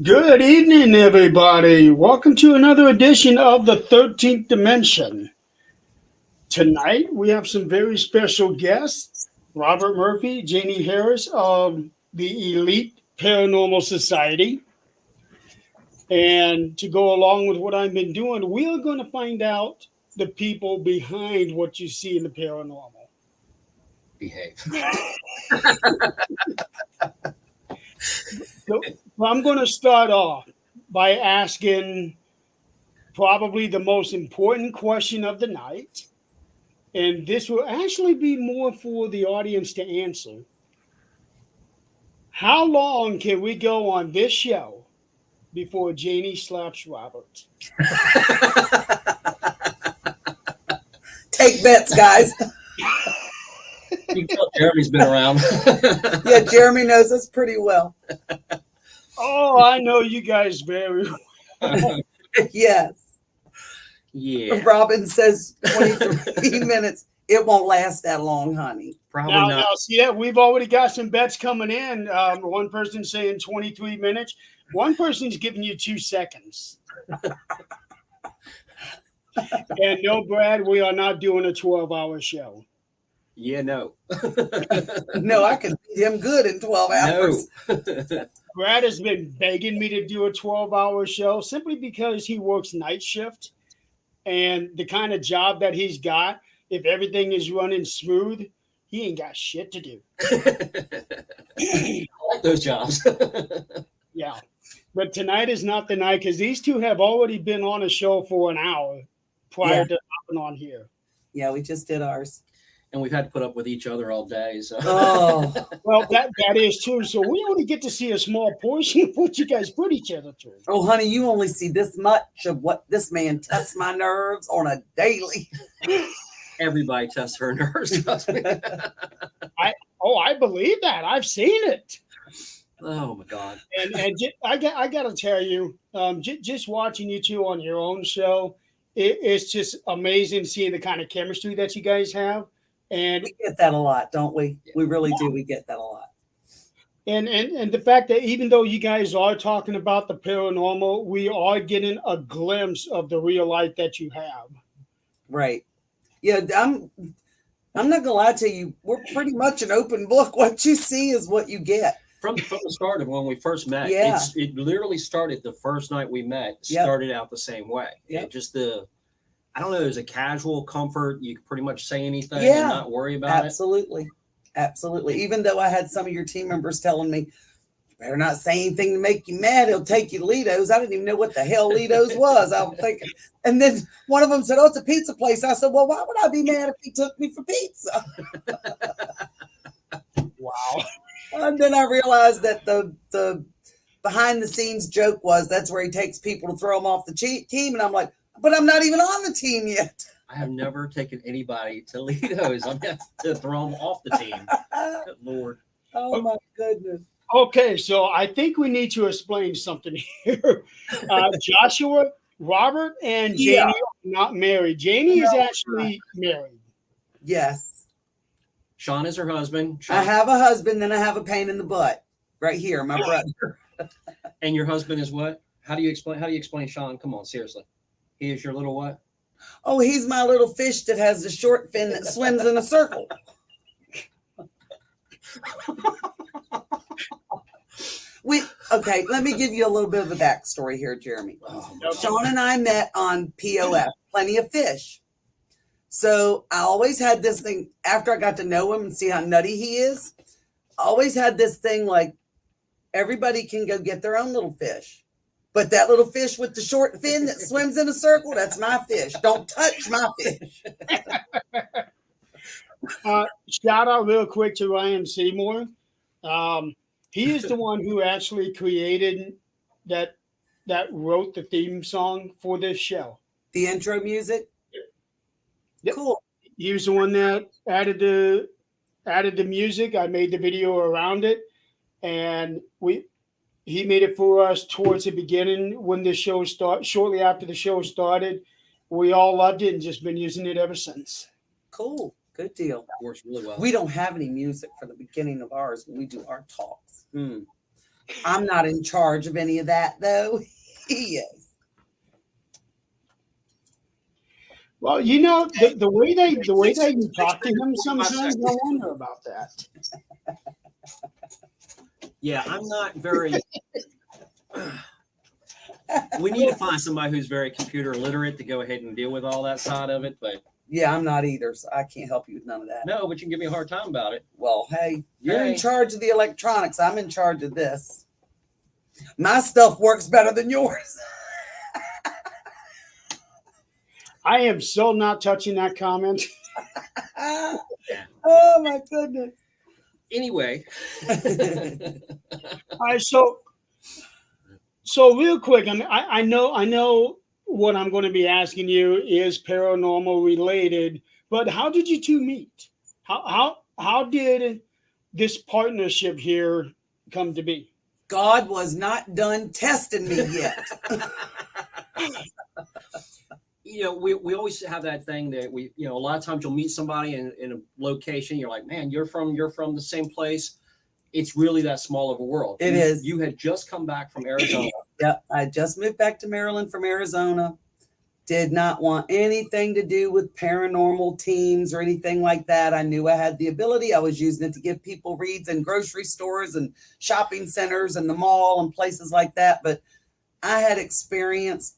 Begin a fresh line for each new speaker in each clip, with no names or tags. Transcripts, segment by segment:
Good evening, everybody. Welcome to another edition of the 13th Dimension. Tonight, we have some very special guests Robert Murphy, Janie Harris of the Elite Paranormal Society. And to go along with what I've been doing, we are going to find out the people behind what you see in the paranormal.
Behave.
So I'm going to start off by asking probably the most important question of the night. And this will actually be more for the audience to answer. How long can we go on this show before Janie slaps Robert?
Take bets, guys.
You can tell Jeremy's been around.
Yeah, Jeremy knows us pretty well.
Oh, I know you guys very well.
Yes.
Yeah.
Robin says 23 minutes. It won't last that long, honey.
Probably
Now,
not.
see that we've already got some bets coming in. One person's saying 23 minutes. One person's giving you 2 seconds. And no, Brad, we are not doing a 12-hour show.
Yeah, no.
No, I can beat him good in 12 hours.
No.
Brad has been begging me to do a 12-hour show simply because he works night shift. And the kind of job that he's got, if everything is running smooth, he ain't got shit to do.
I like those jobs.
Yeah. But tonight is not the night because these two have already been on a show for an hour prior to hopping on here.
Yeah, we just did ours.
And we've had to put up with each other all day. So
Oh,
Well, that is true. So we only get to see a small portion of what you guys put each other through.
oh, honey, you only see this much of what this man tests my nerves on a daily.
everybody tests her nerves. Trust me.
I believe that. I've seen it.
Oh my God.
And I got to tell you, just watching you two on your own show, it's just amazing seeing the kind of chemistry that you guys have. And
We get that a lot, don't we?
Yeah.
We really do. We get that a lot.
and the fact that even though you guys are talking about the paranormal, we are getting a glimpse of the real life that you have.
Right. Yeah, I'm not gonna lie to you. We're pretty much an open book. What you see is what you get.
From the start of when we first met,
Yeah.
it literally started the first night we met,
Yep.
started out the same way.
Yep.
Just I don't know, there's a casual comfort. You can pretty much say anything
Yeah.
and not worry about
Absolutely. Absolutely. Even though I had some of your team members telling me, you better not say anything to make you mad. He'll take you to Lido's. I didn't even know what the hell Lido's was. I was thinking. And then one of them said, oh, it's a pizza place. I said, well, why would I be mad if he took me for pizza?
Wow.
And then I realized that the behind the scenes joke was that's where he takes people to throw them off the team. And I'm like, but I'm not even on the team yet.
I have never taken anybody to Lido's. I'm going to throw them off the team. Good Lord.
Oh, my goodness.
Okay, so I think we need to explain something here. Joshua, Robert, and Janie
Yeah.
are not married. Janie is
No,
actually married.
Yes.
Sean is her husband.
I have a husband, then I have a pain in the butt right here, my brother.
And your husband is what? How do you explain Sean? Come on, seriously. He is your little what?
Oh, he's my little fish that has a short fin that swims in a circle. Okay, let me give you a little bit of a backstory here, Jeremy.
Oh,
Sean and I met on POF, Plenty of Fish. So I always had this thing after I got to know him and see how nutty he is. I always had this thing like everybody can go get their own little fish. But that little fish with the short fin that swims in a circle, that's my fish. Don't touch my fish.
Shout out real quick to Ryan Seymour. He is the one who actually created that wrote the theme song for this show.
The intro music?
Yep.
Cool.
He was the one that added the music. I made the video around it, and he made it for us towards the beginning when the show shortly after the show started. We all loved it and just been using it ever since.
Cool. Good deal.
works really well.
We don't have any music for the beginning of ours when we do our talks. I'm not in charge of any of that, though. He is.
Well, you know, the way that you talk to him,
45
sometimes I
seconds.
wonder about that.
Yeah, I'm not very. We need to find somebody who's very computer literate to go ahead and deal with all that side of it. But
Yeah, I'm not either, so I can't help you with none of that.
no, but you can give me a hard time about it.
Well, hey, you're in
Hey.
charge of the electronics. I'm in charge of this. My stuff works better than yours.
I am so not touching that comment.
Oh my goodness.
Anyway,
All right, so real quick, I know what I'm going to be asking you is paranormal related, but how did you two meet? How did this partnership here come to be?
God was not done testing me yet.
you know, we always have that thing that we, you know, a lot of times you'll meet somebody in a location. You're like, man, you're from the same place. It's really that small of a world.
It is.
You had just come back from Arizona.
Yep, I just moved back to Maryland from Arizona. Did not want anything to do with paranormal teams or anything like that. I knew I had the ability. I was using it to give people reads in grocery stores and shopping centers and the mall and places like that. But I had experienced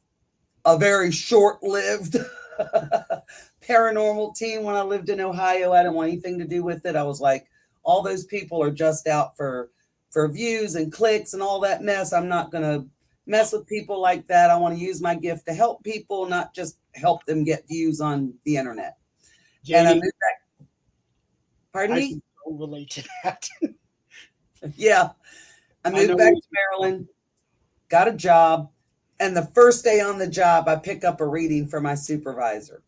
a very short-lived paranormal team when I lived in Ohio. I didn't want anything to do with it. I was like, all those people are just out for views and clicks and all that mess. I'm not going to mess with people like that. I want to use my gift to help people, not just help them get views on the internet. And I moved back. Pardon
I
me?
can so relate to that.
Yeah. I moved back to Maryland, got a job, and the first day on the job, I pick up a reading for my supervisor.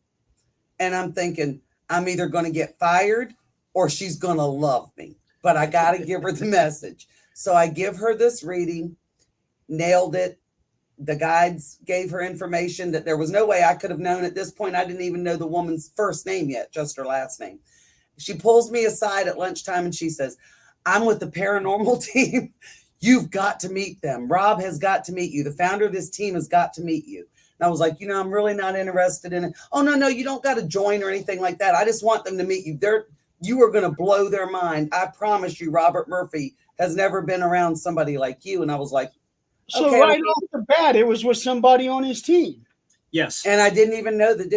And I'm thinking, I'm either going to get fired or she's going to love me, but I got to give her the message. So I give her this reading, nailed it. The guides gave her information that there was no way I could have known at this point. I didn't even know the woman's first name yet, just her last name. She pulls me aside at lunchtime and she says, I'm with the paranormal team. You've got to meet them. Rob has got to meet you. The founder of this team has got to meet you. And I was like, I'm really not interested in it. Oh, no, you don't got to join or anything like that. I just want them to meet you. You are going to blow their mind. I promise you, Robert Murphy has never been around somebody like you. And I was like,
so
okay,
right off the bat, it was with somebody on his team.
Yes.
And I didn't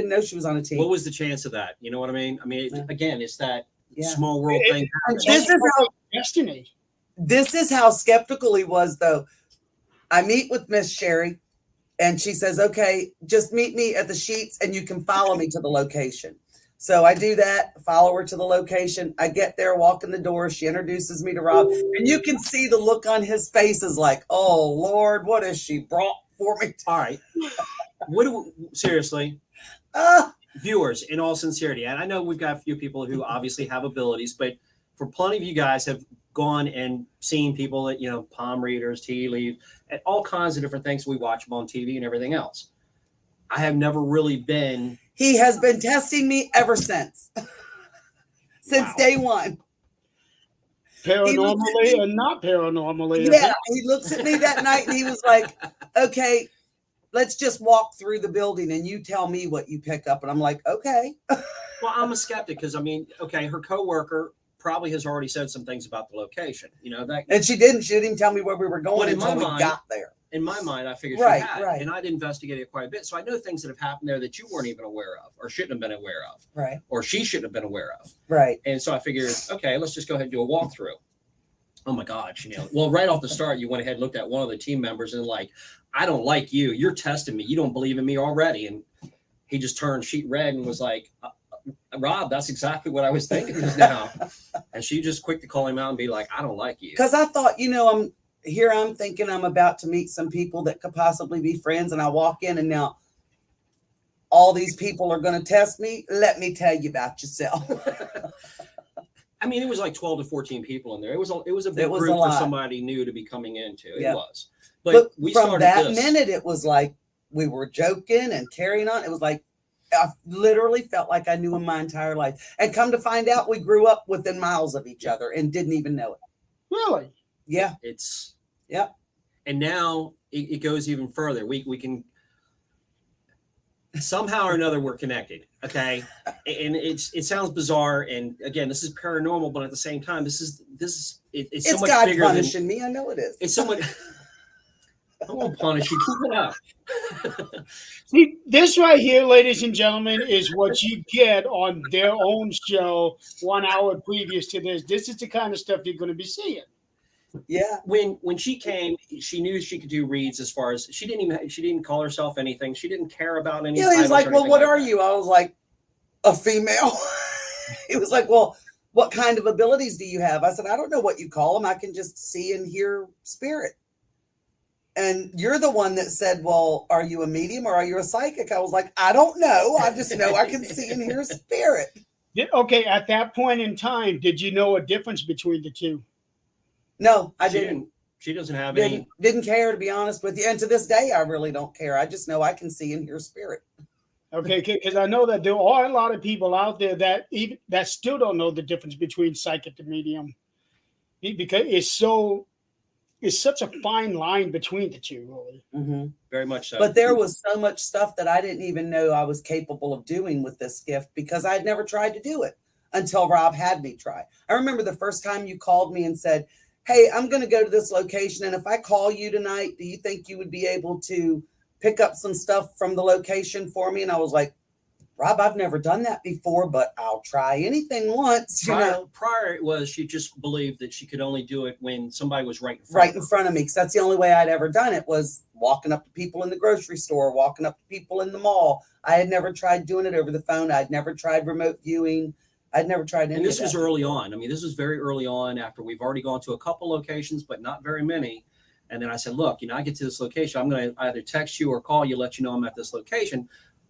know she was on a team.
What was the chance of that? You know what I mean? I mean, again, it's that small world thing.
This is how
destiny.
This is how skeptical he was, though. I meet with Miss Sherry, and she says, okay, just meet me at the Sheets, and you can follow me to the location. So I do that, follow her to the location. I get there, walk in the door. She introduces me to Rob, and you can see the look on his face is like, oh, Lord, what has she brought for me?
All right. Seriously, viewers, in all sincerity, and I know we've got a few people who obviously have abilities, but for plenty of you guys have gone and seen people that, palm readers, tea leaves, and all kinds of different things. We watch them on TV and everything else. I have never really been.
He has been testing me ever since day one.
Paranormally and not paranormally.
Yeah, he looks at me that night and he was like, okay, let's just walk through the building and you tell me what you pick up. And I'm like, okay.
Well, I'm a skeptic because, her coworker probably has already said some things about the location,
and she didn't even tell me where we were going until we got there.
In my mind, I figured
right,
she had,
right.
And I'd investigated it quite a bit. So I know things that have happened there that you weren't even aware of or shouldn't have been aware of.
Right.
Or she shouldn't have been aware of.
Right.
And so I figured, okay, let's just go ahead and do a walkthrough. Oh my God, Well, right off the start, you went ahead and looked at one of the team members and like, I don't like you. You're testing me. You don't believe in me already. And he just turned sheet red and was like, Rob, that's exactly what I was thinking just now. And she just quick to call him out and be like, I don't like you.
Because I thought, I'm thinking I'm about to meet some people that could possibly be friends. And I walk in and now all these people are going to test me. Let me tell you about yourself.
It was like 12 to 14 people in there. It was a big group for somebody new to be coming into. It was. But we
from
started
that minute, it was like we were joking and carrying on. It was like I literally felt like I knew him my entire life. And come to find out, we grew up within miles of each other and didn't even know it.
Really?
Yeah.
It's
Yep.
And now it goes even further. We can somehow or another we're connected. Okay. And it sounds bizarre. And again, this is paranormal, but at the same time, it's so much
God
bigger
punishing me. I know it is.
it's so much. I won't punish you. Keep it up.
See, this right here, ladies and gentlemen, is what you get on their own show 1 hour previous to this. This is the kind of stuff you're going to be seeing.
Yeah.
When she came, she knew she could do reads. As far as she didn't call herself anything. She didn't care about any.
Yeah, he's like, well, what are you? I was like, a female. He was like, well, what kind of abilities do you have? I said, I don't know what you call them. I can just see and hear spirit. And you're the one that said, well, are you a medium or are you a psychic? I was like, I don't know. I just know I can see and hear spirit.
Okay, at that point in time, did you know a difference between the two?
No, I didn't.
She doesn't have any.
Didn't care, to be honest with you. And to this day, I really don't care. I just know I can see and hear spirit.
Okay, because I know that there are a lot of people out there that still don't know the difference between psychic and medium, because it's such a fine line between the two, really.
Mm-hmm.
Very much so.
But there was so much stuff that I didn't even know I was capable of doing with this gift because I had never tried to do it until Rob had me try. I remember the first time you called me and said, hey, I'm going to go to this location. And if I call you tonight, do you think you would be able to pick up some stuff from the location for me? And I was like, Rob, I've never done that before, but I'll try anything once.
Prior it was she just believed that she could only do it when somebody was right in
front of me. Because that's the only way I'd ever done it was walking up to people in the grocery store, walking up to people in the mall. I had never tried doing it over the phone. I'd never tried remote viewing. I'd never tried anything.
And this was early on. I mean, this was very early on after we've already gone to a couple locations, but not very many. And then I said, look, I get to this location. I'm going to either text you or call you, let you know I'm at this location.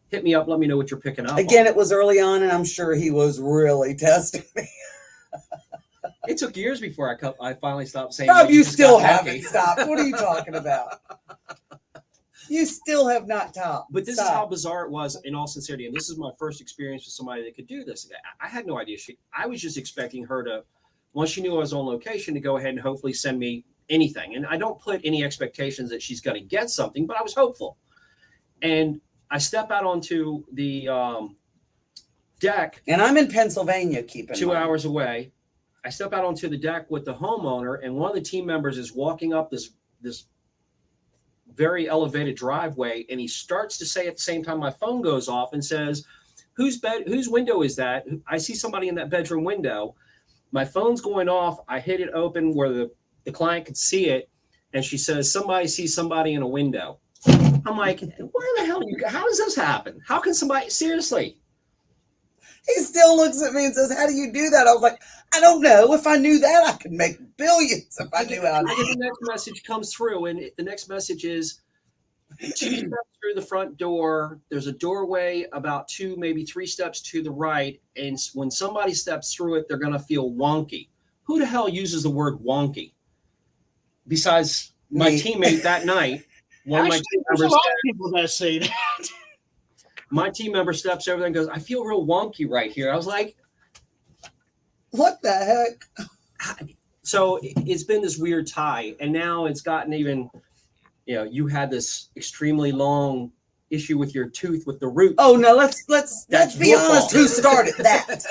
Hit me up. Let me know what you're picking up.
Again, it was early on, and I'm sure he was really testing me.
It took years before I finally stopped saying.
Rob, you still haven't stopped. What are you talking about? You still have not stopped.
But this is how bizarre it was, in all sincerity. And this is my first experience with somebody that could do this. I had no idea. I was just expecting her to, once she knew I was on location, to go ahead and hopefully send me anything. And I don't put any expectations that she's going to get something, but I was hopeful. And I step out onto the deck.
And I'm in Pennsylvania, keeping
2 hours away. I step out onto the deck with the homeowner, and one of the team members is walking up this very elevated driveway, and he starts to say at the same time my phone goes off and says, whose window is that? I see somebody in that bedroom window. My phone's going off. I hit it open where the client could see it, and she says, somebody sees somebody in a window. I'm like, where the hell how does this happen? How can somebody, seriously?
He still looks at me and says, how do you do that? I was like, I don't know. If I knew that, I could make billions if I knew how to do it.
The next message comes through, and the next message is, 2 steps through the front door, there's a doorway about 2, maybe 3 steps to the right, and when somebody steps through it, they're going to feel wonky. Who the hell uses the word wonky? Besides my teammate that night. One of my team members,
a lot of people that say that.
My team member steps over there and goes, I feel real wonky right here. I was like,
what the heck?
So it's been this weird tie. And now it's gotten even, you had this extremely long issue with your tooth with the root.
Oh, no, let's be honest. Who started that?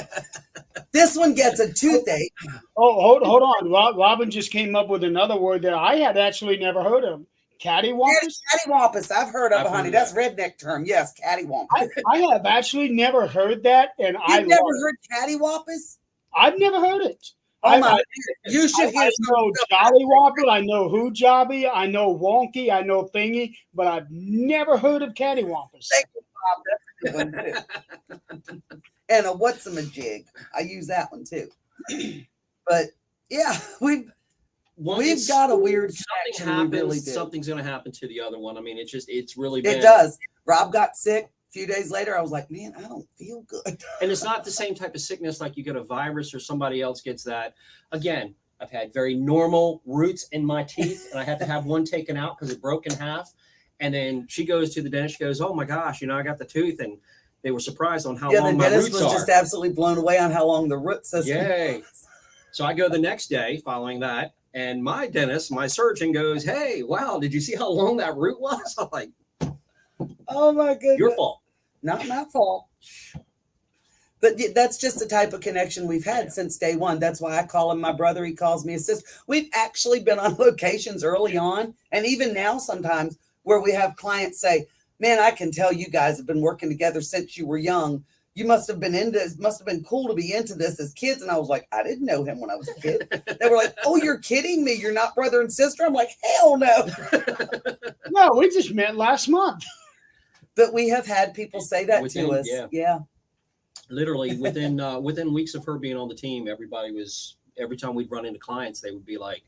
This one gets a toothache.
Oh, hold on. Robin just came up with another word that I had actually never heard of. Cattywampus?
Yes, cattywampus. I've heard of it, honey. That's redneck term. Yes, cattywampus.
I have actually never heard that, and
You've never heard cattywampus?
I've never heard it.
Oh my! You should hear.
I know Jollywhopper. I know Who Jobby. I know Wonky. I know Thingy, but I've never heard of cattywampus.
Thank you, Bob. That's a good one too. And a what's-a-majig. I use that one too. But yeah, we've got a weird
something happens. Really something's going to happen to the other one. I mean, it's really been.
It does. Rob got sick. A few days later, I was like, man, I don't feel good.
And it's not the same type of sickness like you get a virus or somebody else gets that. Again, I've had very normal roots in my teeth, and I had to have one taken out because it broke in half. And then she goes to the dentist. She goes, oh my gosh, I got the tooth, and they were surprised on how long my roots are. The dentist was
just absolutely blown away on how long the root system
was. So I go the next day following that. And my dentist, my surgeon goes, "Hey, wow, did you see how long that root was?" I'm like,
Oh my goodness.
"Your fault."
Not my fault. But that's just the type of connection we've had since day one. That's why I call him my brother. He calls me his sister. We've actually been on locations early on, and even now sometimes where we have clients say, "Man, I can tell you guys have been working together since you were young. You must have been into this. Must have been cool to be into this as kids." And I was like, "I didn't know him when I was a kid." They were like, "Oh, you're kidding me? You're not brother and sister?" I'm like, "Hell no."
No, we just met last month.
But we have had people say that to us. Yeah.
Literally within weeks of her being on the team, every time we'd run into clients, they would be like,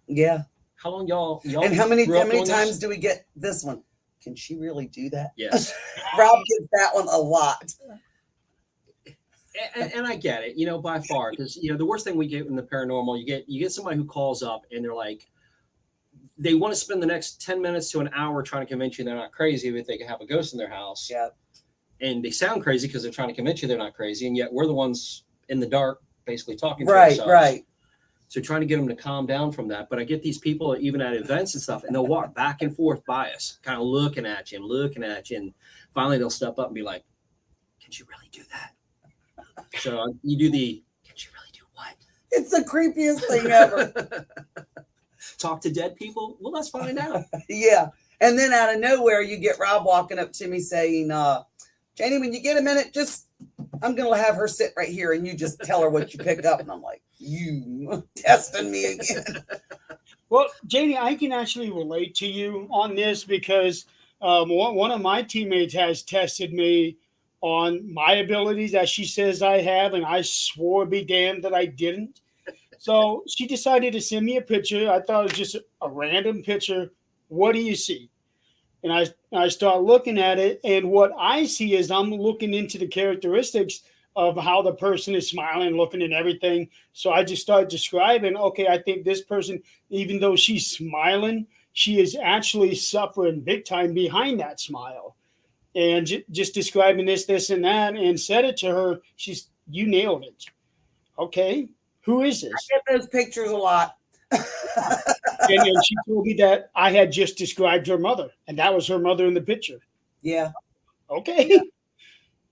Yeah.
"How long y'all
And how many
doing
times
this?"
do we get this one? Can she really do that?
Yes.
Rob gets that one a lot.
And I get it, by far, because the worst thing we get in the paranormal, you get somebody who calls up and they're like, they want to spend the next 10 minutes to an hour trying to convince you they're not crazy, but they can have a ghost in their house.
Yeah.
And they sound crazy because they're trying to convince you they're not crazy, and yet we're the ones in the dark, basically talking to ourselves.
Right.
So trying to get them to calm down from that. But I get these people even at events and stuff, and they'll walk back and forth by us, kind of looking at you, and finally they'll step up and be like, "Can you really do that?" So you do the, "Can you really do what?"
It's the creepiest thing ever.
Talk to dead people? Well, let's find out.
Yeah. And then out of nowhere, you get Rob walking up to me saying, "Janie, when you get a minute, I'm going to have her sit right here and you just tell her what you picked up." And I'm like, "You testing me again."
Well, Janie, I can actually relate to you on this because one of my teammates has tested me on my abilities that she says I have, and I swore be damned that I didn't. So she decided to send me a picture. I thought it was just a random picture. What do you see? And I start looking at it, and what I see is I'm looking into the characteristics of how the person is smiling, looking at everything. So I just start describing, okay, I think this person, even though she's smiling, she is actually suffering big time behind that smile. And just describing this, and that, and said it to her. You nailed it. Okay, who is this?
I get those pictures a lot.
And she told me that I had just described her mother, and that was her mother in the picture.
Yeah.
Okay. Yeah.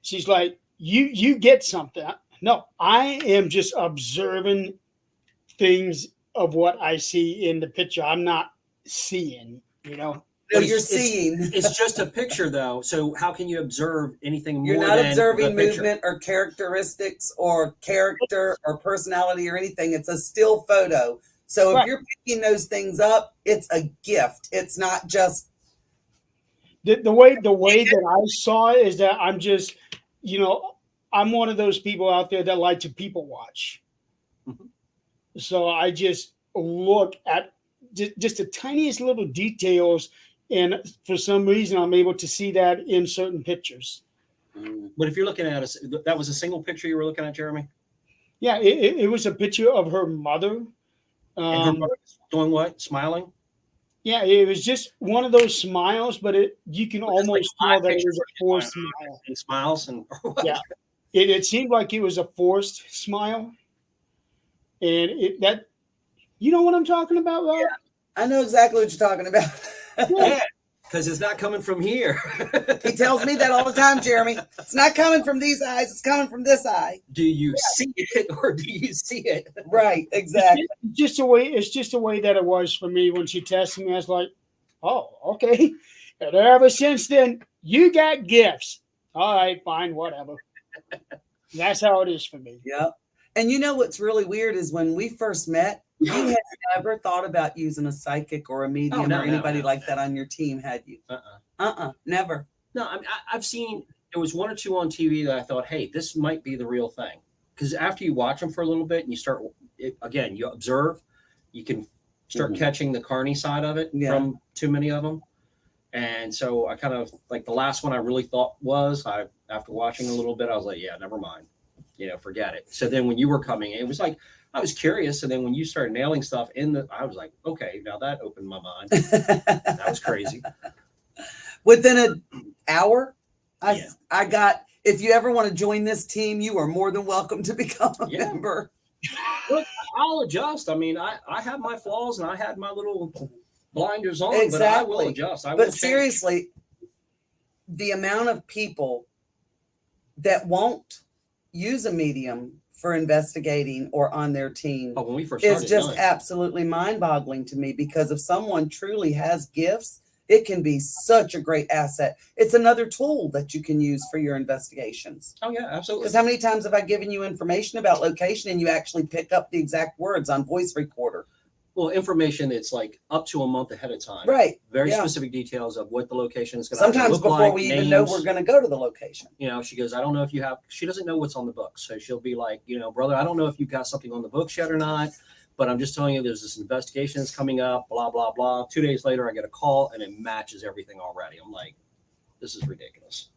She's like, you get something. No, I am just observing things of what I see in the picture. I'm not seeing,
No, you're seeing.
It's just a picture, though. So how can you observe anything more?
You're not
than
observing
the
movement or characteristics or character or personality or anything. It's a still photo. So if you're picking those things up, it's a gift. It's not just
the way that I saw it is that I'm just, I'm one of those people out there that like to people watch. Mm-hmm. So I just look at just the tiniest little details, and for some reason I'm able to see that in certain pictures.
But if you're looking at that was a single picture you were looking at, Jeremy?
Yeah, it was a picture of her mother.
And her mother doing what? Smiling?
Yeah, it was just one of those smiles, but you can almost tell that it was a forced smile.
And smiles and
yeah, it seemed like it was a forced smile, and you know what I'm talking about, Rob?
Yeah, I know exactly what you're talking about.
Yeah, because it's not coming from here.
He tells me that all the time, Jeremy. It's not coming from these eyes. It's coming from this eye.
Do you see it or do you see it?
Right, exactly.
It's just the way that it was for me when she tested me. I was like, oh, okay. And ever since then, you got gifts. All right, fine, whatever. That's how it is for me.
Yeah. And you know what's really weird is when we first met, you had never thought about using a psychic or a medium or anybody like that on your team, had you? Never.
No, I've seen, there was one or two on TV that I thought, hey, this might be the real thing. Because after you watch them for a little bit and you start, again, you observe, you can start catching the carny side of it from too many of them. And so I kind of, like the last one I really thought after watching a little bit, I was like, yeah, never mind. Forget it. So then when you were coming, it was like, I was curious. And then when you started nailing stuff I was like, okay, now that opened my mind. That was crazy.
Within an hour, I got, if you ever want to join this team, you are more than welcome to become a member.
Look, I'll adjust. I mean, I have my flaws and I had my little blinders on,
Exactly.
but I will adjust. I will
But
change.
seriously, the amount of people that won't use a medium for investigating or on their team
Oh, when we first
is
started,
just
none.
absolutely mind-boggling to me, because if someone truly has gifts, it can be such a great asset. It's another tool that you can use for your investigations.
Oh yeah, absolutely.
Because how many times have I given you information about location and you actually pick up the exact words on voice recorder?
Well, information it's like up to a month ahead of time.
Right.
Very
Yeah.
specific details of what the location is going to
Sometimes
look
before
like,
we
names.
even know we're going to go to the location.
You know, she goes, I don't know if you have, she doesn't know what's on the books. So she'll be like, you know, brother, I don't know if you've got something on the books yet or not, but I'm just telling you there's this investigation that's coming up, blah, blah, blah. 2 days later, I get a call and it matches everything already. I'm like, this is ridiculous.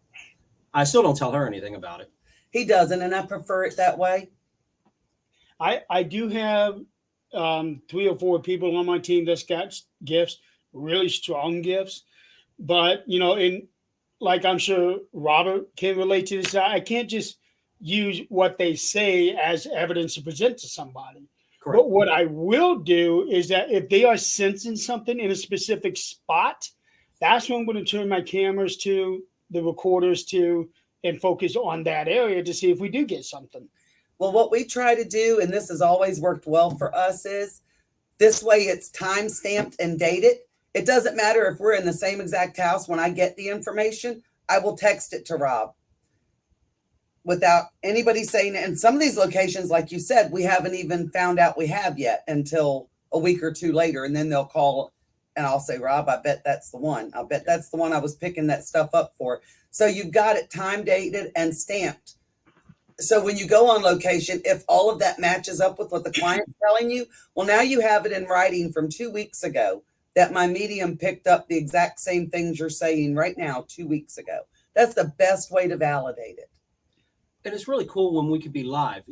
I still don't tell her anything about it.
He doesn't, and I prefer it that way.
I do have 3 or 4 people on my team that's got gifts, really strong gifts. But you know, in like I'm sure Robert can relate to this. I can't just use what they say as evidence to present to somebody.
Correct.
But what I will do is that if they are sensing something in a specific spot, that's when I'm going to turn my cameras to, the recorders to, and focus on that area to see if we do get something.
Well, what we try to do, and this has always worked well for us, is this way it's time stamped and dated. It doesn't matter if we're in the same exact house. When I get the information, I will text it to Rob without anybody saying it. And some of these locations, like you said, we haven't even found out we have yet until a week or two later. And then they'll call and I'll say, Rob, I bet that's the one. I bet that's the one I was picking that stuff up for. So you've got it time dated and stamped. So when you go on location, if all of that matches up with what the client's telling you, well, now you have it in writing from 2 weeks ago that my medium picked up the exact same things you're saying right now 2 weeks ago. That's the best way to validate it.
And it's really cool when we could be live.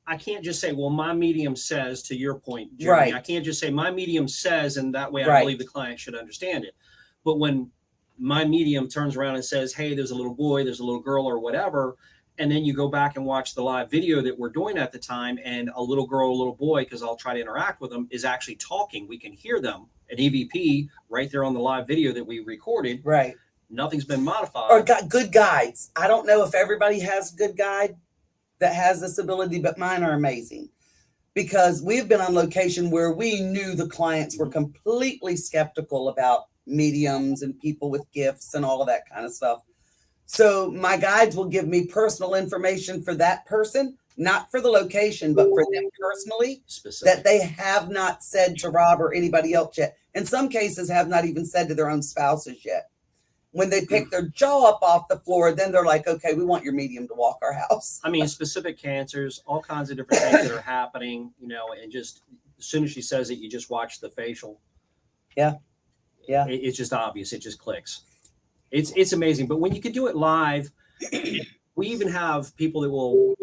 I can't just say, well, my medium says, to your point, Jeremy.
Right.
I can't just say my medium says, and that way I
Right.
believe the client should understand it. But when my medium turns around and says, hey, there's a little boy, there's a little girl or whatever, and then you go back and watch the live video that we're doing at the time, and a little girl, a little boy, because I'll try to interact with them, is actually talking. We can hear them at EVP right there on the live video that we recorded.
Right.
Nothing's been modified.
Or got good guides. I don't know if everybody has a good guide that has this ability, but mine are amazing. Because we've been on location where we knew the clients were completely skeptical about mediums and people with gifts and all of that kind of stuff. So my guides will give me personal information for that person, not for the location, but for them personally,
Specific.
that they have not said to Rob or anybody else yet. In some cases, have not even said to their own spouses yet. When they pick their jaw up off the floor, then they're like, okay, we want your medium to walk our house.
I mean, specific cancers, all kinds of different things that are happening, you know, and just as soon as she says it, you just watch the facial.
Yeah. Yeah.
It's just obvious. It just clicks. It's amazing. But when you can do it live, we even have people that will,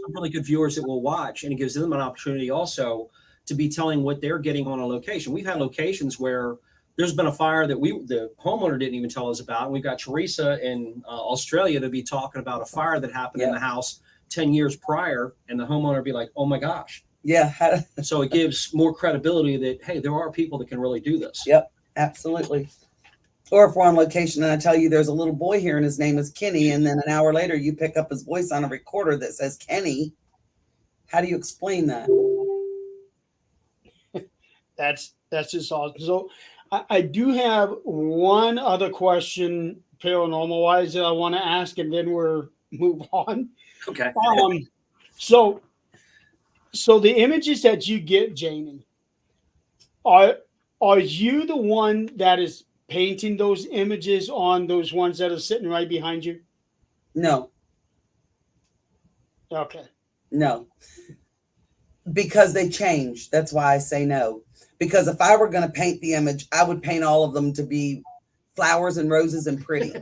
some really good viewers that will watch, and it gives them an opportunity also to be telling what they're getting on a location. We've had locations where there's been a fire that the homeowner didn't even tell us about. And we've got Teresa in Australia to be talking about a fire that happened in the house 10 years prior. And the homeowner be like, oh my gosh.
Yeah.
So it gives more credibility that, hey, there are people that can really do this.
Yep, absolutely. Or if we're on location and I tell you there's a little boy here and his name is Kenny, and then an hour later you pick up his voice on a recorder that says Kenny, how do you explain that?
That's just awesome. So I do have one other question, paranormal wise, that I want to ask, and then we'll move on.
Okay.
So the images that you get, Janie, are you the one that is painting those images on those ones that are sitting right behind you?
No.
Okay.
No. Because they change. That's why I say no. Because if I were going to paint the image, I would paint all of them to be flowers and roses and pretty.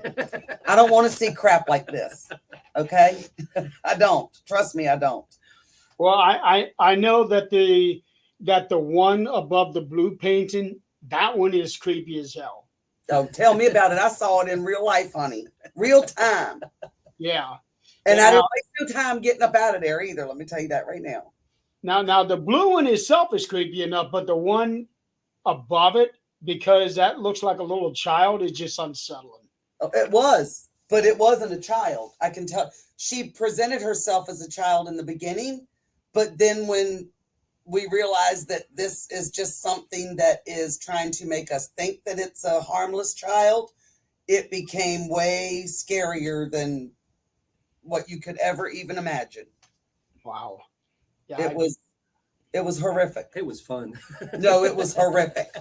I don't want to see crap like this. Okay? I don't. Trust me, I don't.
Well, I know that the one above the blue painting, that one is creepy as hell.
Oh, tell me about it. I saw it in real life, honey. Real time.
Yeah.
And I didn't waste no time getting up out of there either. Let me tell you that right now.
Now the blue one itself is creepy enough, but the one above it, because that looks like a little child, is just unsettling.
It was, but it wasn't a child. I can tell. She presented herself as a child in the beginning, but then when we realized that this is just something that is trying to make us think that it's a harmless child, it became way scarier than what you could ever even imagine.
Wow.
Yeah, it was horrific.
It was fun.
No, it was horrific.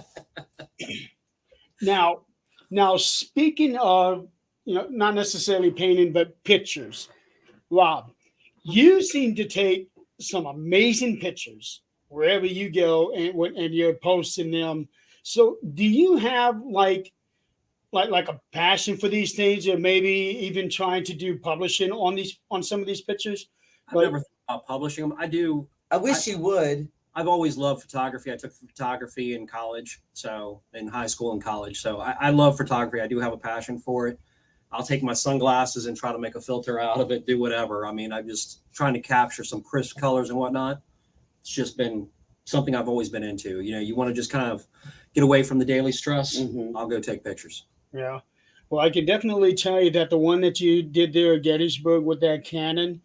Now, speaking of, not necessarily painting, but pictures, Rob, you seem to take some amazing pictures wherever you go, and you're posting them. So, do you have like a passion for these things, or maybe even trying to do publishing on some of these pictures?
I've never thought about publishing them. I do.
I wish you would.
I've always loved photography. I took photography in college, so in high school and college. So I love photography. I do have a passion for it. I'll take my sunglasses and try to make a filter out of it, do whatever. I mean, I'm just trying to capture some crisp colors and whatnot. It's just been something I've always been into. You want to just kind of get away from the daily stress.
Mhm.
I'll go take pictures.
Yeah. Well, I can definitely tell you that the one that you did there at Gettysburg with that Canon,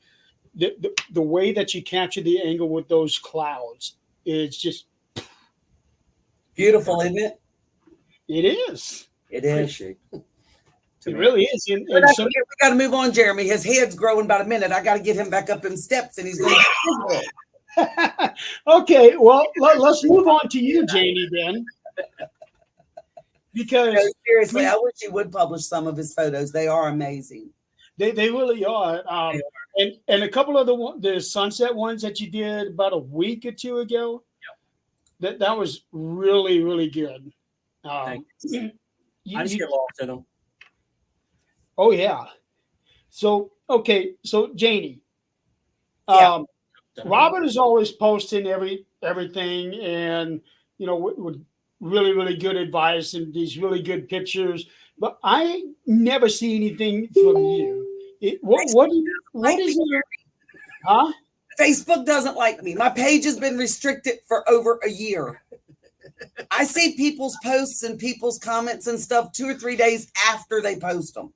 the way that you captured the angle with those clouds is just
Beautiful, isn't it?
it is.
It is.
Appreciate it.
It really is. And
But
so,
we got to move on, Jeremy. His head's growing about a minute. I got to get him back up in steps, and he's going to.
okay, well, let's move on to you, Janie, then. Because
No, seriously, I wish he would publish some of his photos. They are amazing.
they really are. And a couple of the sunset ones that you did about a week or two ago, that was really, really good.
Thanks.
You-
I just
you-
get lost in them.
oh yeah. So okay, so Janie,
Yeah.
Robert is always posting everything, and with really, really good advice and these really good pictures. But I never see anything from you. What is it? Huh?
Facebook doesn't like me. My page has been restricted for over a year. I see people's posts and people's comments and stuff 2 or 3 days after they post them.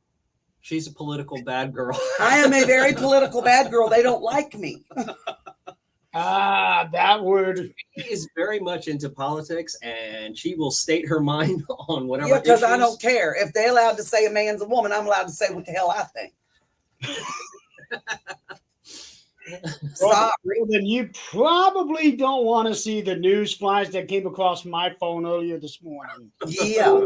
She's a political bad girl.
I am a very political bad girl. They don't like me.
That word.
She is very much into politics, and she will state her mind on whatever.
Yeah, because I
issues.
don't care. If they're allowed to say a man's a woman, I'm allowed to say what the hell I think.
Well, then you probably don't want to see the news flash that came across my phone earlier this morning.
Yeah.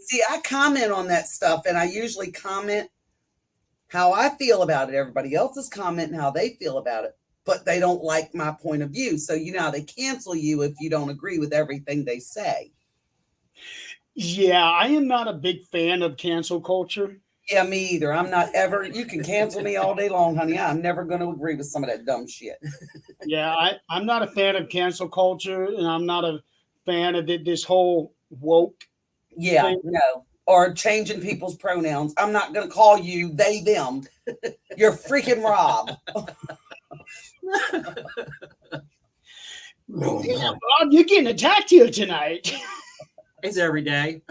See, I comment on that stuff, and I usually comment how I feel about it. Everybody else is commenting how they feel about it, but they don't like my point of view. So you know how they cancel you if you don't agree with everything they say.
Yeah, I am not a big fan of cancel culture.
Yeah, me either. I'm not ever. You can cancel me all day long, honey. I'm never going to agree with some of that dumb shit.
Yeah, I'm not a fan of cancel culture, and I'm not a fan of this whole woke.
Yeah, no. Or changing people's pronouns. I'm not going to call you they, them. You're freaking Rob.
Yeah, Bob, you're getting attacked here tonight.
It's every day.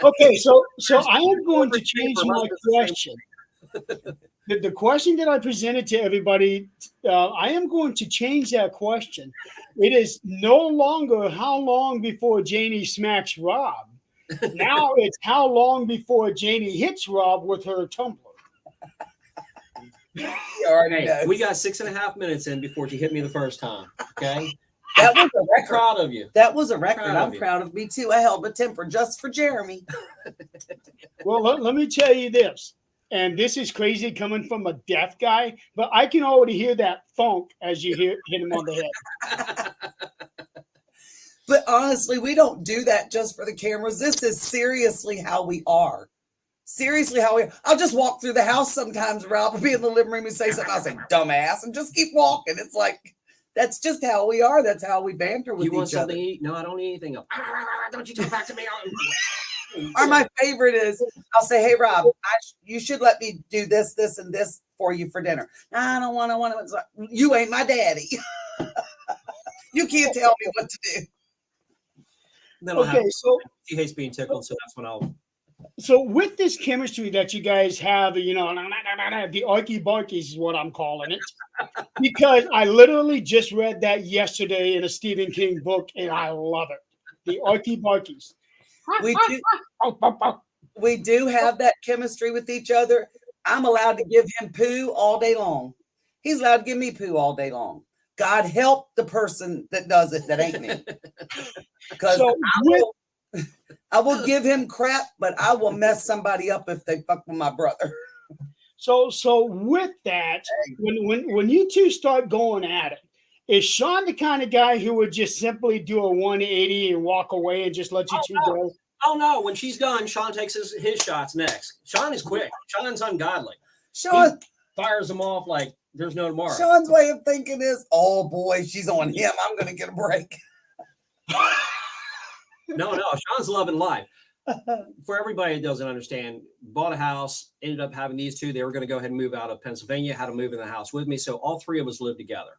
Okay, so I am going to change my question. The question that I presented to everybody, I am going to change that question. It is no longer how long before Janie smacks Rob. Now it's how long before Janie hits Rob with her tumbler.
Hey, we got 6.5 minutes in before she hit me the first time. Okay.
That was a
I'm
record.
proud of you.
That was a record.
Proud of
I'm
you.
proud of me too. I held my temper just for Jeremy.
Well, let me tell you this, and this is crazy coming from a deaf guy, but I can already hear that funk as you hit him on the head.
But honestly, we don't do that just for the cameras. This is seriously how we are. Seriously, how we are. I'll just walk through the house sometimes, Rob will be in the living room and say something. I'll say, dumbass, and just keep walking. It's like, that's just how we are. That's how we banter with
You want
each other.
something to eat? No, I don't need anything. Don't you talk back to me.
Or my favorite is, I'll say, "Hey, Rob, you should let me do this, this, and this for you for dinner." "No, I don't want to. You ain't my daddy. You can't tell me what to do."
Then I'll
Okay,
have,
so
she hates being tickled, so that's when I'll.
so with this chemistry that you guys have, the arky barkies is what I'm calling it, because I literally just read that yesterday in a Stephen King book, and I love it. The arky barkies.
We do, we do have that chemistry with each other. I'm allowed to give him poo all day long. He's allowed to give me poo all day long. God help the person that does it that ain't me. Because
So
I will give him crap, but I will mess somebody up if they fuck with my brother.
So with that, when you two start going at it, is Sean the kind of guy who would just simply do a 180 and walk away and just let you two go?
Oh no! When she's done, Sean takes his shots next. Sean is quick. Sean's ungodly.
Sean
He fires them off like there's no tomorrow.
Sean's way of thinking is, "Oh boy, she's on him. I'm going to get a break."
No, Sean's loving life. For everybody that doesn't understand, bought a house, ended up having these two. They were going to go ahead and move out of Pennsylvania, had to move in the house with me. So all three of us live together.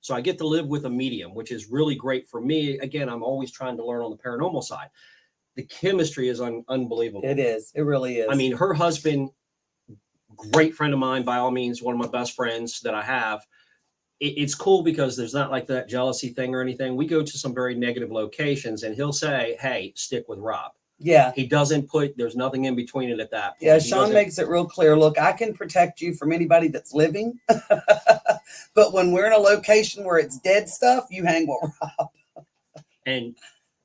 So I get to live with a medium, which is really great for me. Again, I'm always trying to learn on the paranormal side. The chemistry is unbelievable.
It is. It really is.
I mean, her husband, great friend of mine, by all means, one of my best friends that I have. It's cool because there's not like that jealousy thing or anything. We go to some very negative locations and he'll say, "Hey, stick with Rob."
Yeah.
He doesn't there's nothing in between it at that point.
Yeah, Sean makes it real clear. Look, I can protect you from anybody that's living. But when we're in a location where it's dead stuff, you hang with Rob.
And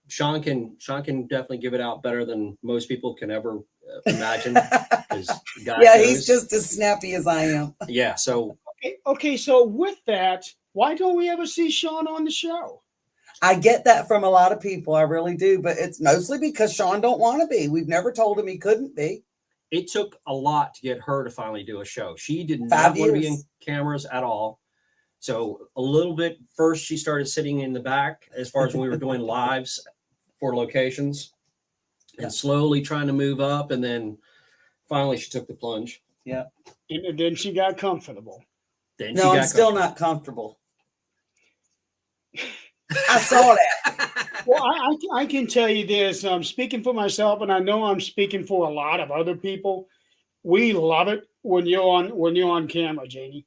Sean can definitely give it out better than most people can ever imagine.
Yeah, he's just as snappy as I am.
Yeah, so
Okay, so with that, why don't we ever see Sean on the show?
I get that from a lot of people. I really do. But it's mostly because Sean don't want to be. We've never told him he couldn't be.
It took a lot to get her to finally do a show. She did
5
not want to be
years.
in cameras at all. So a little bit first, she started sitting in the back as far as when we were doing lives for locations and slowly trying to move up. And then finally she took the plunge.
Yeah.
And then she got comfortable.
No, I'm still not comfortable. I saw that.
Well, I can tell you this. I'm speaking for myself, and I know I'm speaking for a lot of other people. We love it when you're on camera, Janie,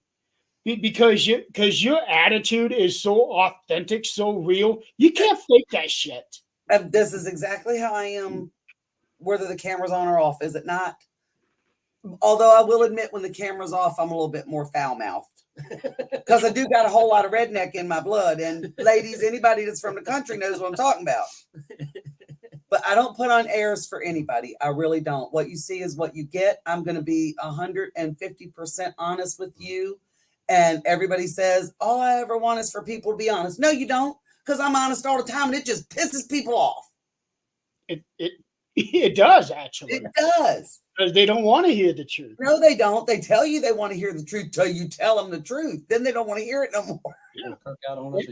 because your attitude is so authentic, so real. You can't fake that shit.
And this is exactly how I am, whether the camera's on or off, is it not? Although I will admit, when the camera's off, I'm a little bit more foul-mouthed. Because I do got a whole lot of redneck in my blood. And ladies, anybody that's from the country knows what I'm talking about. But I don't put on airs for anybody. I really don't. What you see is what you get. I'm going to be 150% honest with you. And everybody says, all I ever want is for people to be honest. No, you don't. Because I'm honest all the time, and it just pisses people off.
It does, actually.
It does.
Because they don't want to hear the truth.
No, they don't. They tell you they want to hear the truth till you tell them the truth. Then they don't want to hear it no more.
Yeah, kirk out on us.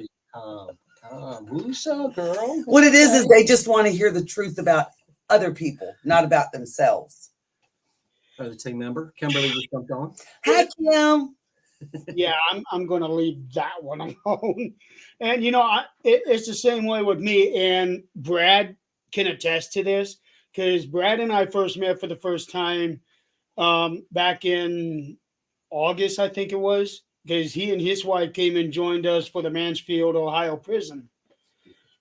Who's up, girl?
What it is they just want to hear the truth about other people, not about themselves.
The team member, Kimberly, just jumped on.
Hi, Kim.
Yeah, I'm going to leave that one alone. And, it's the same way with me. And Brad can attest to this, because Brad and I first met for the first time back in August, I think it was, because he and his wife came and joined us for the Mansfield, Ohio prison.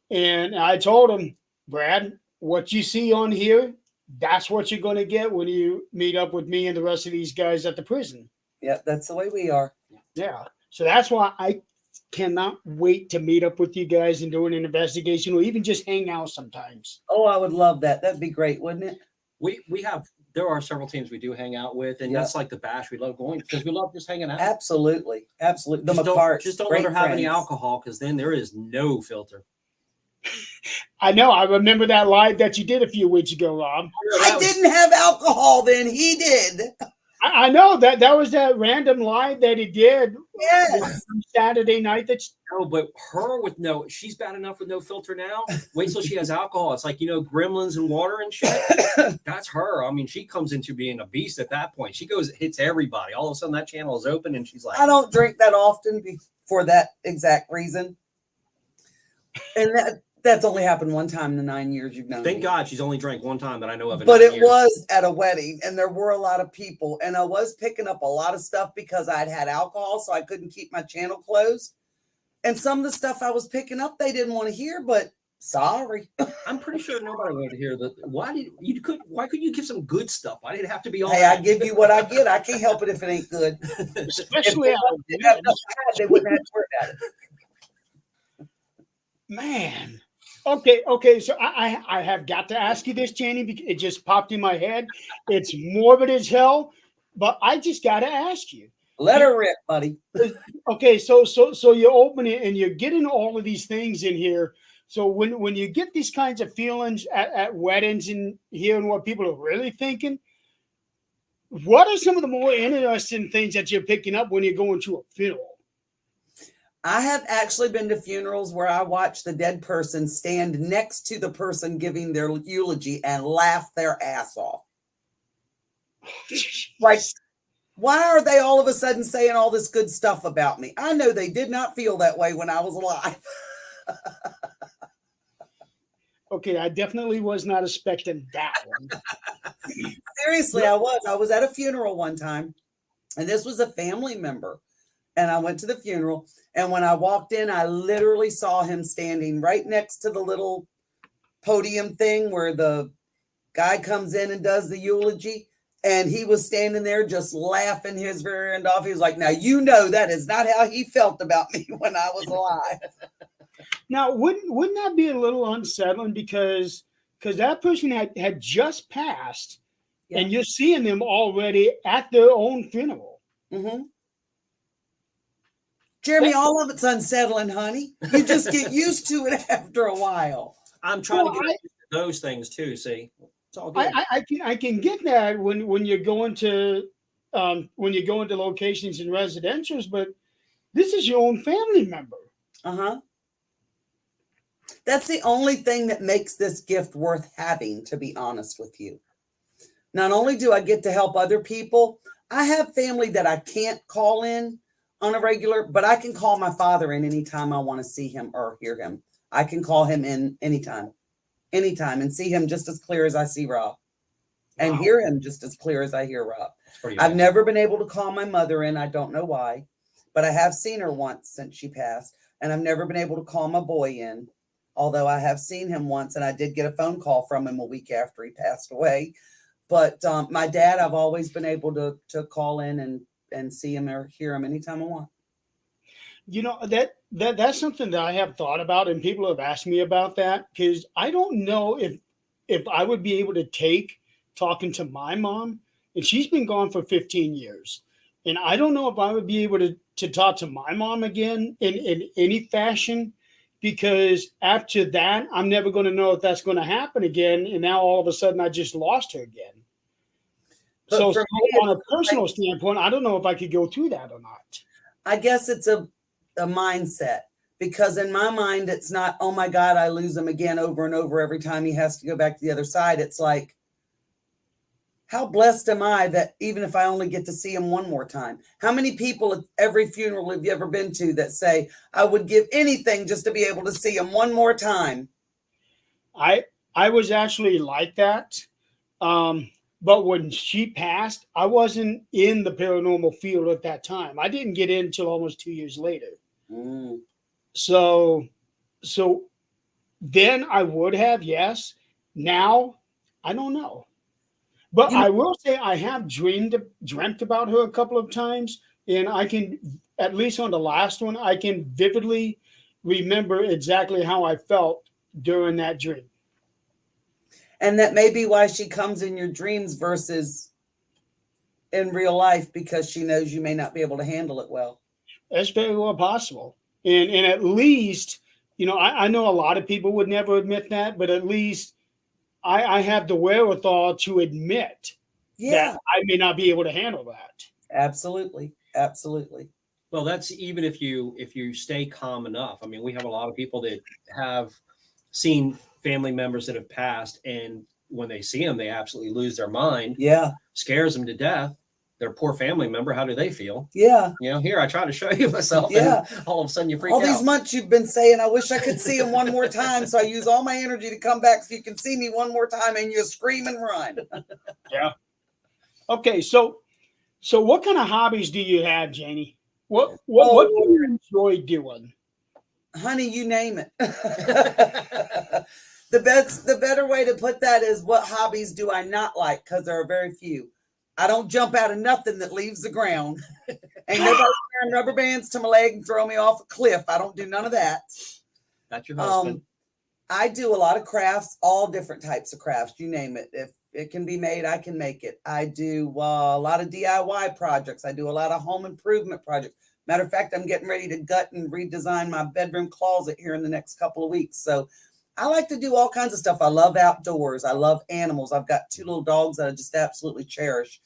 And I told him, Brad, what you see on here, that's what you're going to get when you meet up with me and the rest of these guys at the prison.
Yeah, that's the way we are.
Yeah. So that's why I cannot wait to meet up with you guys and do an investigation, or even just hang out sometimes.
Oh, I would love that. That'd be great, wouldn't it?
There are several teams we do hang out with, and that's like the bash. We love going because we love just hanging out.
Absolutely.
Just don't let her have any alcohol, because then there is no filter.
I know. I remember that live that you did a few weeks ago, Rob.
I didn't have alcohol then. He did.
I know that was that random live that he did
Yes.
Saturday night. That's
No, but her with no, she's bad enough with no filter now. Wait till she has alcohol. It's like, gremlins and water and shit. That's her. I mean, she comes into being a beast at that point. She goes, hits everybody. All of a sudden, that channel is open, and she's like,
I don't drink that often for that exact reason. And that's only happened one time in the 9 years you've known
thank
me.
God she's only drank one time that I know of.
But it was at a wedding, and there were a lot of people, and I was picking up a lot of stuff because I'd had alcohol, so I couldn't keep my channel closed. And some of the stuff I was picking up, they didn't want to hear, but sorry.
I'm pretty sure nobody wanted to hear that. Why couldn't you give some good stuff? Why did it have to be all
Hey, I give you what I get. I can't help it if it ain't good.
especially
They wouldn't have to worry about it.
man. Okay. So I have got to ask you this, Chaney, because it just popped in my head. It's morbid as hell, but I just got to ask you.
Let her rip, buddy.
Okay, so you open it and you're getting all of these things in here. So when you get these kinds of feelings at weddings and hearing what people are really thinking, what are some of the more interesting things that you're picking up when you're going to a funeral?
I have actually been to funerals where I watch the dead person stand next to the person giving their eulogy and laugh their ass off. Like, why are they all of a sudden saying all this good stuff about me? I know they did not feel that way when I was alive.
Okay, I definitely was not expecting that one.
Seriously, I was. I was at a funeral one time, and this was a family member. And I went to the funeral, and when I walked in, I literally saw him standing right next to the little podium thing where the guy comes in and does the eulogy. And he was standing there just laughing his rear end off. He was like, now, that is not how he felt about me when I was alive.
Now, wouldn't that be a little unsettling because that person had just passed,
Yeah.
and you're seeing them already at their own funeral?
Mm-hmm. Jeremy, all of it's unsettling, honey. You just get used to it after a while.
I'm trying to get used to those things too. See, it's all good.
I can get that when you're going to locations and residentials, but this is your own family member.
Uh-huh. That's the only thing that makes this gift worth having, to be honest with you. Not only do I get to help other people, I have family that I can't call in on a regular, but I can call my father in anytime I want to see him or hear him. I can call him in anytime, and see him just as clear as I see Rob, and hear him just as clear as I hear Rob. I've never been able to call my mother in. I don't know why, but I have seen her once since she passed, and I've never been able to call my boy in, although I have seen him once, and I did get a phone call from him a week after he passed away. But my dad, I've always been able to call in and see him or hear him anytime I want.
That's something that I have thought about, and people have asked me about that, because I don't know if I would be able to take talking to my mom, and she's been gone for 15 years. And I don't know if I would be able to talk to my mom again in any fashion, because after that, I'm never going to know if that's going to happen again. And now all of a sudden I just lost her again.
But
So
for me,
on a personal standpoint, I don't know if I could go through that or not.
I guess it's a mindset, because in my mind, it's not, oh my God, I lose him again over and over every time he has to go back to the other side. It's like, how blessed am I that even if I only get to see him one more time? How many people at every funeral have you ever been to that say, I would give anything just to be able to see him one more time?
I was actually like that. But when she passed, I wasn't in the paranormal field at that time. I didn't get in until almost 2 years later.
Mm.
So then I would have, yes. Now, I don't know. But I will say I have dreamt about her a couple of times, and I can, at least on the last one, I can vividly remember exactly how I felt during that dream.
And that may be why she comes in your dreams versus in real life, because she knows you may not be able to handle it well.
That's very well possible. And at least, I know a lot of people would never admit that, but at least I have the wherewithal to admit
Yeah,
that I may not be able to handle that.
absolutely. Absolutely.
Well, that's even if you stay calm enough. I mean, we have a lot of people that have seen family members that have passed, and when they see them, they absolutely lose their mind,
Yeah.
scares them to death. Their poor family member, how do they feel?
Yeah.
You know, here I try to show you myself,
Yeah.
and all of a sudden you freak
All
out.
these months you've been saying, I wish I could see him one more time. So I use all my energy to come back so you can see me one more time, and you scream and run.
Yeah. Okay, so what kind of hobbies do you have, Janie? What do you enjoy doing?
Honey, you name it. The better way to put that is, what hobbies do I not like? Because there are very few. I don't jump out of nothing that leaves the ground. Ain't nobody wearing rubber bands to my leg and throw me off a cliff. I don't do none of that.
That's your husband.
I do a lot of crafts, all different types of crafts. You name it. If it can be made, I can make it. I do a lot of DIY projects. I do a lot of home improvement projects. Matter of fact, I'm getting ready to gut and redesign my bedroom closet here in the next couple of weeks. So I like to do all kinds of stuff. I love outdoors. I love animals. I've got 2 little dogs that I just absolutely cherish.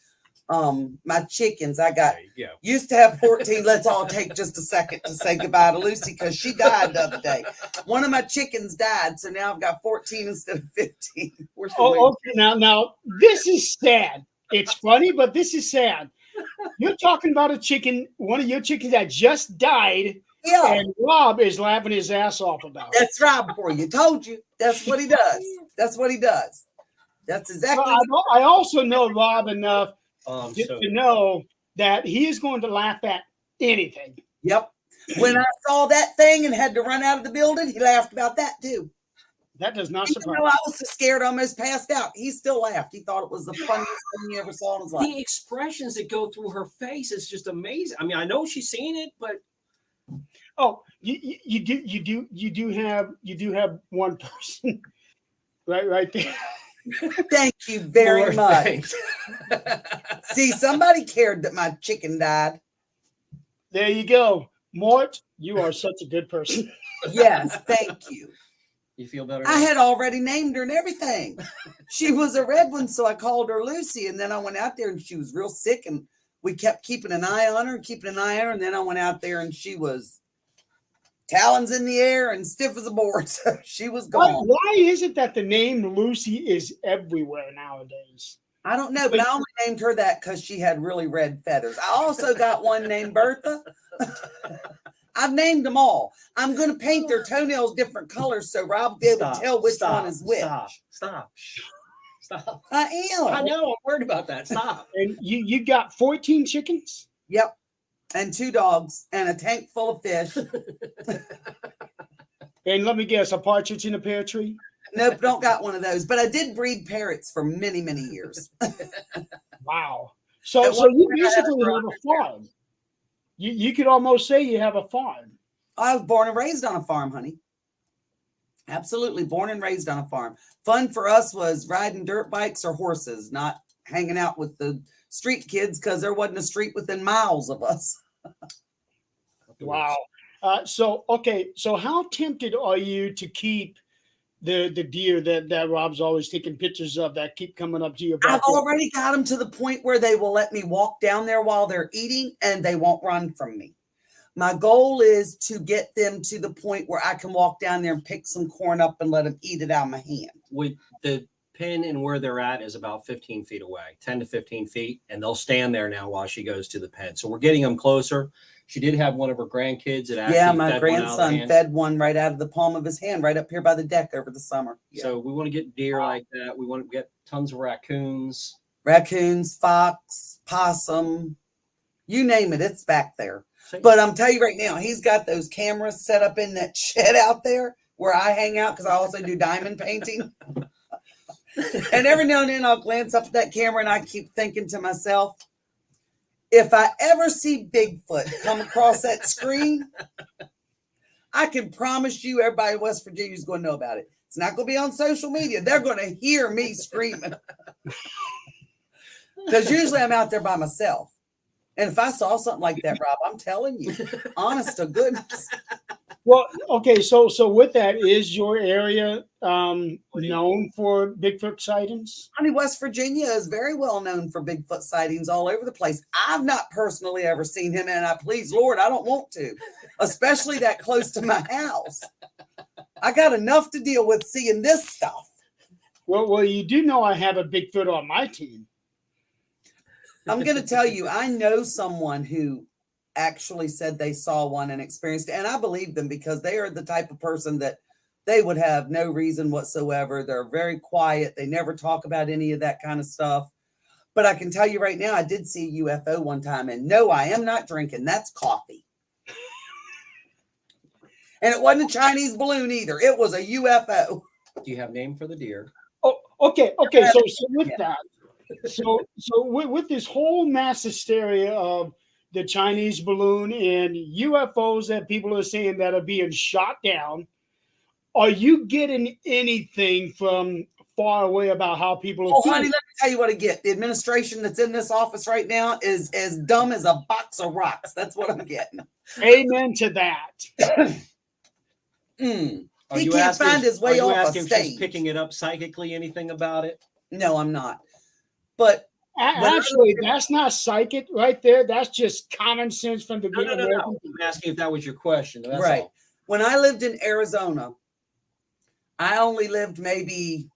My chickens,
There you go.
used to have 14. Let's all take just a second to say goodbye to Lucy, because she died the other day. One of my chickens died, so now I've got 14 instead of 15.
Okay, now this is sad. It's funny, but this is sad. You're talking about a chicken, one of your chickens that just died,
Yeah,
and Rob is laughing his ass off about it.
that's Rob for you. Told you. That's what he does. That's what he does. That's exactly
Well, I also know Rob enough
So
to know that he is going to laugh at anything.
Yep. When I saw that thing and had to run out of the building, he laughed about that too.
That does not
Even
surprise
though
me.
I was so scared, I almost passed out, he still laughed. He thought it was the funniest thing he ever saw in his life.
the expressions that go through her face is just amazing. I mean, I know she's seen it, but
Oh, you do have one person right there.
Thank you very
Lord,
much.
thanks.
See, somebody cared that my chicken died.
There you go. Mort, you are such a good person.
Yes, thank you.
You feel better?
I
now?
had already named her and everything. She was a red one, so I called her Lucy. And then I went out there and she was real sick, and we kept keeping an eye on her and keeping an eye on her. And then I went out there and she was talons in the air and stiff as a board. So she was gone.
Why is it that the name Lucy is everywhere nowadays?
I don't know, but I only named her that because she had really red feathers. I also got one named Bertha. I've named them all. I'm going to paint their toenails different colors so Rob will be able to tell which one is which.
Stop.
I am.
I know. I'm worried about that. Stop.
And you got 14 chickens?
Yep. And 2 dogs and a tank full of fish.
And let me guess, a partridge in a pear tree?
Nope, don't got one of those. But I did breed parrots for many, many years.
Wow. So
At one
you
point I had a
basically have a farm. You could almost say you have a farm.
I was born and raised on a farm, honey. Absolutely born and raised on a farm. Fun for us was riding dirt bikes or horses, not hanging out with the street kids, because there wasn't a street within miles of us.
Wow. So how tempted are you to keep the deer that Rob's always taking pictures of that keep coming up to your
I've
backyard?
already got them to the point where they will let me walk down there while they're eating and they won't run from me. My goal is to get them to the point where I can walk down there and pick some corn up and let them eat it out of my hand.
With the pen and where they're at is about 15 feet away, 10 to 15 feet, and they'll stand there now while she goes to the pen. So we're getting them closer. She did have one of her grandkids that actually
Yeah, my
fed one out of the
grandson
hand.
fed one right out of the palm of his hand, right up here by the deck over the summer. Yeah.
So we want to get deer like that. We want to get tons of raccoons.
Raccoons, fox, possum, you name it, it's back there.
So-
But I'm telling you right now, he's got those cameras set up in that shed out there where I hang out, because I also do diamond painting. And every now and then I'll glance up at that camera and I keep thinking to myself, if I ever see Bigfoot come across that screen, I can promise you everybody in West Virginia is going to know about it. It's not going to be on social media. They're going to hear me screaming. Because usually I'm out there by myself. And if I saw something like that, Rob, I'm telling you, honest to goodness,
Well, okay, so with that, is your area known for Bigfoot sightings?
Honey, West Virginia is very well known for Bigfoot sightings all over the place. I've not personally ever seen him, and I please Lord, I don't want to, especially that close to my house. I got enough to deal with seeing this stuff.
Well, you do know I have a Bigfoot on my team.
I'm going to tell you, I know someone who actually said they saw one and experienced it, and I believe them because they are the type of person that they would have no reason whatsoever. They're very quiet. They never talk about any of that kind of stuff. But I can tell you right now, I did see a UFO one time, and no, I am not drinking. That's coffee. And it wasn't a Chinese balloon either. It was a UFO.
Do you have name for the deer?
Oh, okay. So with that, so with this whole mass hysteria of the Chinese balloon and UFOs that people are saying that are being shot down, are you getting anything from far away about how people are
Oh,
feeling?
honey, let me tell you what I get. The administration that's in this office right now is as dumb as a box of rocks. That's what I'm getting.
Amen to that.
He can't find his way off a
She's
stage.
picking it up psychically, anything about it?
No, I'm not. But
Actually, that's not psychic right there. That's just common sense from the
No.
American people.
I'm asking if that was your question. That's
right.
all.
When I lived in Arizona, I only lived maybe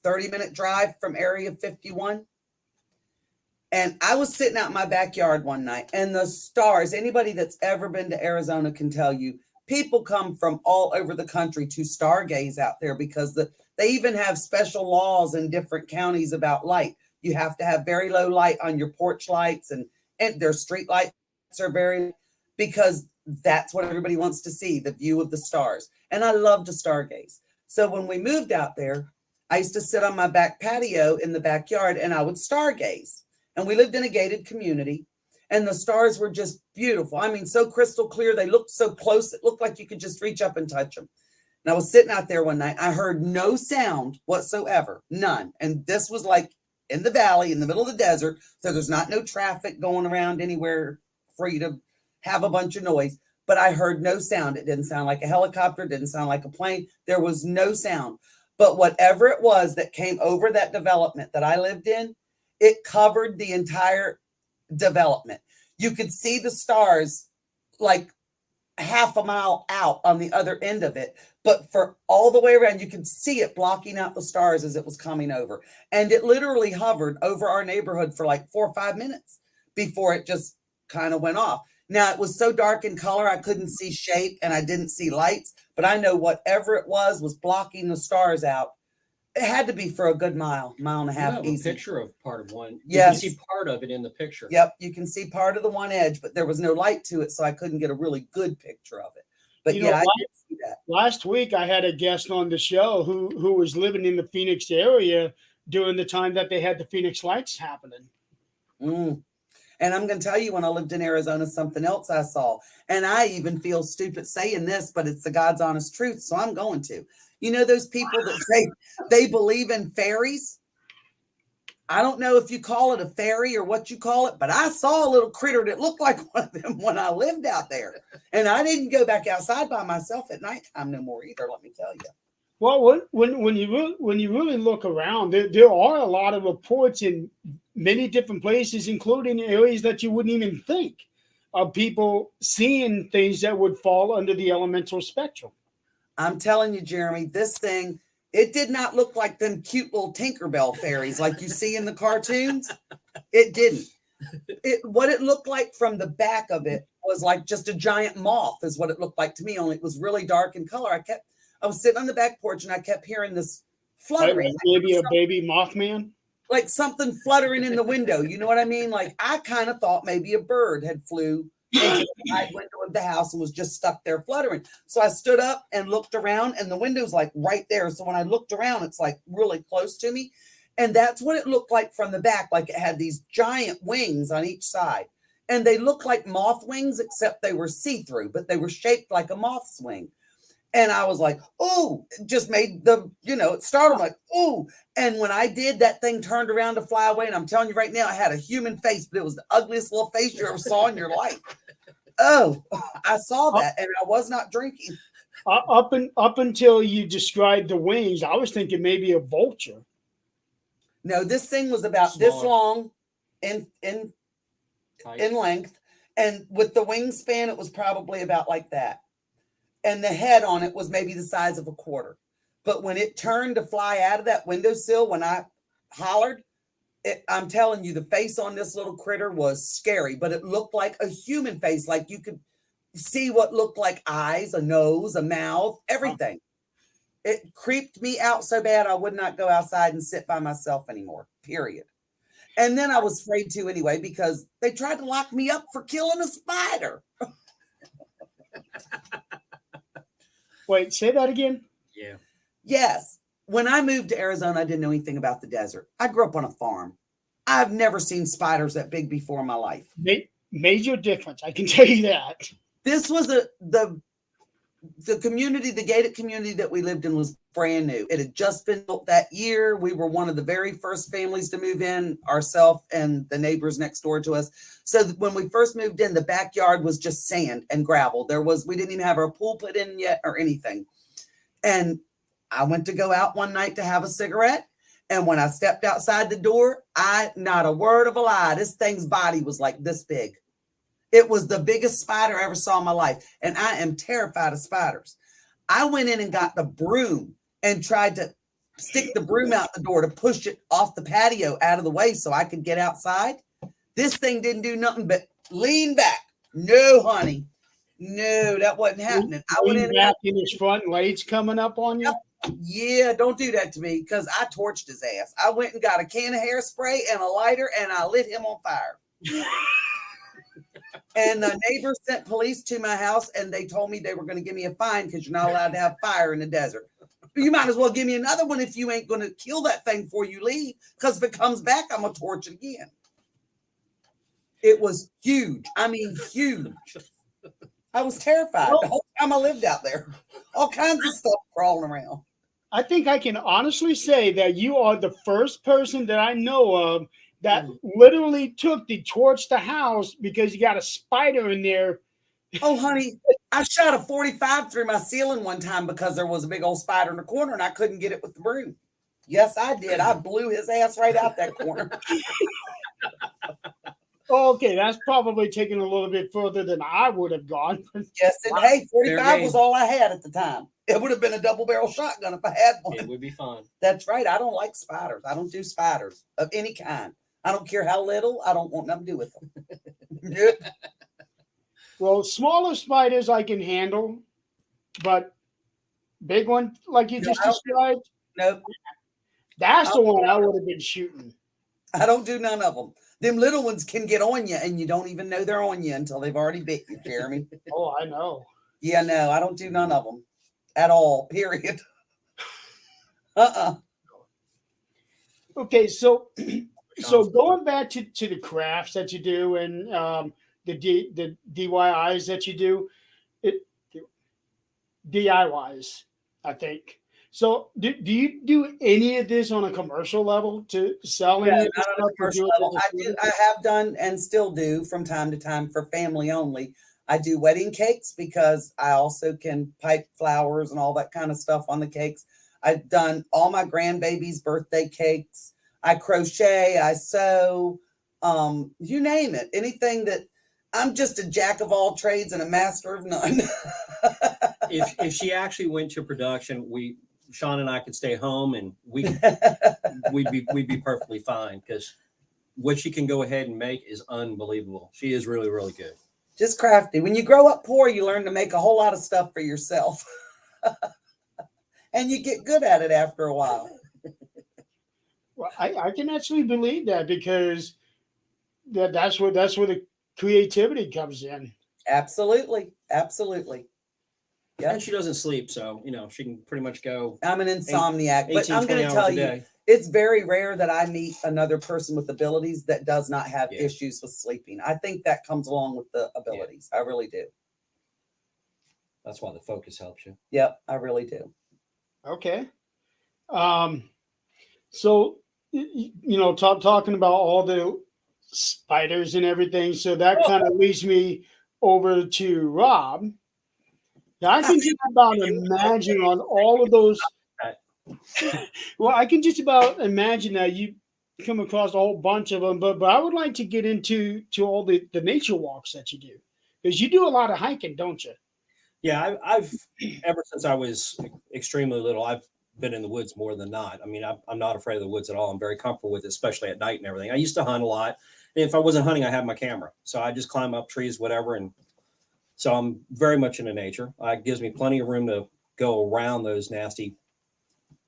30-minute drive from Area 51. And I was sitting out in my backyard one night, and the stars, anybody that's ever been to Arizona can tell you, people come from all over the country to stargaze out there because they even have special laws in different counties about light. You have to have very low light on your porch lights, and their street lights are very, because that's what everybody wants to see, the view of the stars. And I love to stargaze. So when we moved out there, I used to sit on my back patio in the backyard and I would stargaze. And we lived in a gated community, and the stars were just beautiful. I mean, so crystal clear. They looked so close. It looked like you could just reach up and touch them. And I was sitting out there one night. I heard no sound whatsoever, none. And this was like in the valley, in the middle of the desert. So there's no traffic going around anywhere for you to have a bunch of noise. But I heard no sound. It didn't sound like a helicopter. It didn't sound like a plane. There was no sound. But whatever it was that came over that development that I lived in, it covered the entire development. You could see the stars like half a mile out on the other end of it, but for all the way around, you could see it blocking out the stars as it was coming over. And it literally hovered over our neighborhood for like 4 or 5 minutes before it just kind of went off. Now, it was so dark in color, I couldn't see shape and I didn't see lights, but I know whatever it was blocking the stars out. It had to be for a good mile and a half.
You have
easy.
a picture of part of one.
Yes.
You can see part of it in the picture.
Yep, you can see part of the one edge, but there was no light to it, so I couldn't get a really good picture of it. But
You
yeah,
know,
I did see that.
Last week I had a guest on the show who was living in the Phoenix area during the time that they had the Phoenix lights happening.
And I'm going to tell you, when I lived in Arizona, something else I saw. And I even feel stupid saying this, but it's the God's honest truth, so I'm going to. You know those people that say they believe in fairies? I don't know if you call it a fairy or what you call it, but I saw a little critter that looked like one of them when I lived out there. And I didn't go back outside by myself at nighttime no more either, let me tell you.
Well, when you really look around, there are a lot of reports in many different places, including areas that you wouldn't even think of people seeing things that would fall under the elemental spectrum.
I'm telling you, Jeremy, this thing, it did not look like them cute little Tinkerbell fairies like you see in the cartoons. It didn't. What it looked like from the back of it was like just a giant moth is what it looked like to me, only it was really dark in color. I was sitting on the back porch and I kept hearing this fluttering.
Maybe a baby Mothman?
Like something fluttering in the window. You know what I mean? Like I kind of thought maybe a bird had flew into the side window of the house and was just stuck there fluttering. So I stood up and looked around, and the window's like right there. So when I looked around, it's like really close to me. And that's what it looked like from the back. Like it had these giant wings on each side. And they looked like moth wings, except they were see-through, but they were shaped like a moth's wing. And I was like, oh, it just made it startled like, oh. And when I did, that thing turned around to fly away. And I'm telling you right now, I had a human face, but it was the ugliest little face you ever saw in your life. Oh, I saw
Up,
that, and I was not drinking.
up until you described the wings, I was thinking maybe a vulture.
No, this thing was about this
Smaller.
long in
Height.
length, and with the wingspan, it was probably about like that. And the head on it was maybe the size of a quarter. But when it turned to fly out of that windowsill, when I hollered, I'm telling you, the face on this little critter was scary, but it looked like a human face. Like you could see what looked like eyes, a nose, a mouth, everything. It creeped me out so bad I would not go outside and sit by myself anymore, period. And then I was afraid to anyway because they tried to lock me up for killing a spider.
Wait, say that again.
Yeah.
Yes. When I moved to Arizona, I didn't know anything about the desert. I grew up on a farm. I've never seen spiders that big before in my life.
Major difference. I can tell you that.
This was the community, the gated community that we lived in was brand new. It had just been built that year. We were one of the very first families to move in, ourselves and the neighbors next door to us. So when we first moved in, the backyard was just sand and gravel. We didn't even have our pool put in yet or anything. And I went to go out one night to have a cigarette. And when I stepped outside the door, not a word of a lie, this thing's body was like this big. It was the biggest spider I ever saw in my life. And I am terrified of spiders. I went in and got the broom and tried to stick the broom out the door to push it off the patio out of the way so I could get outside. This thing didn't do nothing but lean back. No, honey. No, that wasn't happening. I went in
back in his front legs coming up on you.
Yeah, don't do that to me because I torched his ass. I went and got a can of hairspray and a lighter and I lit him on fire. And the neighbors sent police to my house and they told me they were going to give me a fine because you're not allowed to have fire in the desert. You might as well give me another one if you ain't going to kill that thing before you leave, because if it comes back, I'm going to torch it again. It was huge. I mean, huge. I was terrified the whole time I lived out there. All kinds of stuff crawling around.
I think I can honestly say that you are the first person that I know of that literally took the torch the house because you got a spider in there.
Oh, honey, I shot a 45 through my ceiling one time because there was a big old spider in the corner and I couldn't get it with the broom. Yes, I did. I blew his ass right out that corner.
Okay, that's probably taking a little bit further than I would have gone.
Yes, and hey, 45 was all I had at the time. It would have been a double barrel shotgun if I had one.
It would be fun.
That's right. I don't like spiders. I don't do spiders of any kind. I don't care how little. I don't want nothing to do with them.
Well, smaller spiders I can handle, but big one like you just described,
Nope.
That's the one I would have been shooting.
I don't do none of them. Them little ones can get on you and you don't even know they're on you until they've already bit you, Jeremy.
Oh, I know.
Yeah, no, I don't do none of them at all, period.
Okay, so going back to the crafts that you do and the DIYs that you do, DIYs, I think. So do you do any of this on a commercial level to sell any of this
not on a commercial level. I have done and still do from time to time for family only. I do wedding cakes because I also can pipe flowers and all that kind of stuff on the cakes. I've done all my grandbabies' birthday cakes. I crochet, I sew, you name it. Anything that I'm just a jack of all trades and a master of none.
If she actually went to production, Sean and I could stay home and we'd be perfectly fine because what she can go ahead and make is unbelievable. She is really, really good.
Just crafty. When you grow up poor, you learn to make a whole lot of stuff for yourself. And you get good at it after a while.
Well, I can actually believe that because that's where the creativity comes in.
Absolutely. Absolutely.
Yeah. And she doesn't sleep, so she can pretty much go.
I'm an insomniac,
18,
but I'm going to tell you, it's very rare that I meet another person with abilities that does not have issues with sleeping. I think that comes along with the abilities. I really do.
That's why the focus helps you.
Yep, I really do.
Okay. So, talking about all the spiders and everything. So that kind of leads me over to Rob. Now I can just about imagine on all of those. Well, I can just about imagine that you come across a whole bunch of them, but I would like to get into all the nature walks that you do because you do a lot of hiking, don't you?
Yeah, I've ever since I was extremely little, I've been in the woods more than not. I mean, I'm not afraid of the woods at all. I'm very comfortable with it, especially at night and everything. I used to hunt a lot. And if I wasn't hunting, I had my camera. So I just climb up trees, whatever. And so I'm very much into nature. It gives me plenty of room to go around those nasty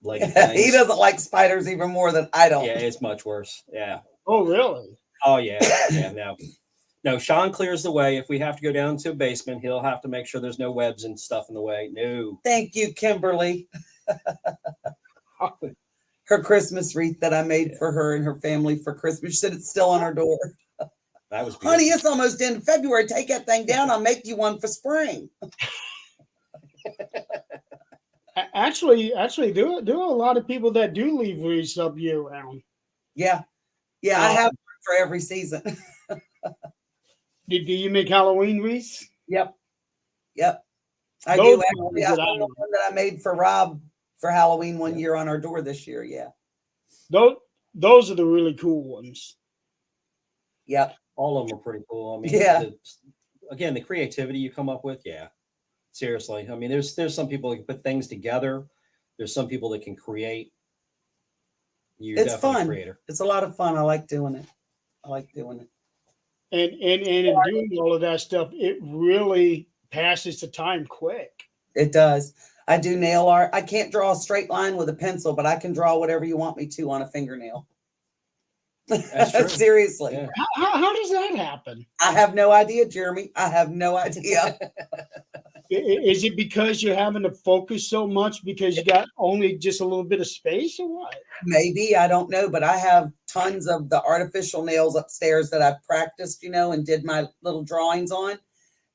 legged
He
things.
doesn't like spiders even more than I don't.
Yeah, it's much worse. Yeah.
Oh, really?
Oh, yeah. Yeah. No, Sean clears the way. If we have to go down to a basement, he'll have to make sure there's no webs and stuff in the way. No.
Thank you, Kimberly. Her Christmas wreath that I made for her and her family for Christmas. She said it's still on her door.
That was beautiful.
Honey, it's almost in February. Take that thing down. I'll make you one for spring.
Actually, there are a lot of people that do leave wreaths up year round.
Yeah. Yeah, I have one for every season.
Do you make Halloween wreaths?
Yep. I
Those
do actually. I
ones that
found the one that I made for Rob for Halloween one year on our door this year. Yeah.
Those are the really cool ones.
Yep.
All of them are pretty cool. I mean,
Yeah.
Again, the creativity you come up with. Yeah. Seriously. I mean, there's some people that can put things together. There's some people that can create. You're
It's
definitely
fun.
a creator.
It's a lot of fun. I like doing it.
And in doing all of that stuff, it really passes the time quick.
It does. I do nail art. I can't draw a straight line with a pencil, but I can draw whatever you want me to on a fingernail.
That's true.
Seriously.
Yeah.
How does that happen?
I have no idea, Jeremy. I have no idea.
Is it because you're having to focus so much because you got only just a little bit of space or what?
Maybe, I don't know, but I have tons of the artificial nails upstairs that I've practiced, and did my little drawings on.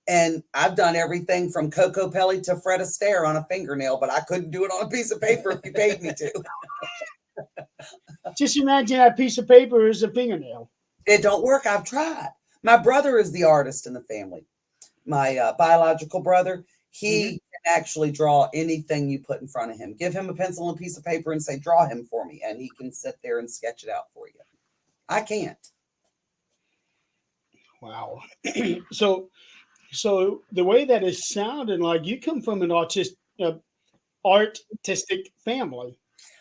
And I've done everything from Coco Pelli to Fred Astaire on a fingernail, but I couldn't do it on a piece of paper if you paid me to.
Just imagine that piece of paper is a fingernail.
It don't work. I've tried. My brother is the artist in the family. My biological brother, he can actually draw anything you put in front of him. Give him a pencil and a piece of paper and say, draw him for me. And he can sit there and sketch it out for you. I can't.
Wow. So the way that is sounding like you come from an artistic family.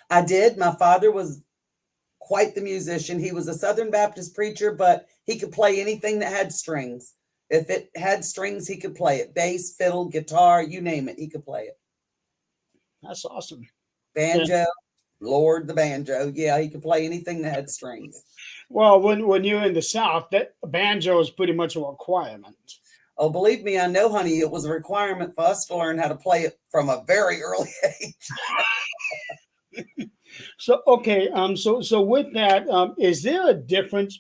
I did. My father was quite the musician. He was a Southern Baptist preacher, but he could play anything that had strings. If it had strings, he could play it. Bass, fiddle, guitar, you name it, he could play it.
That's awesome.
Banjo, yeah. Lord, the banjo. Yeah, he could play anything that had strings.
Well, when you're in the South, that banjo is pretty much a requirement.
Oh, believe me, I know, honey. It was a requirement for us to learn how to play it from a very early age.
So, okay. So with that, is there a difference?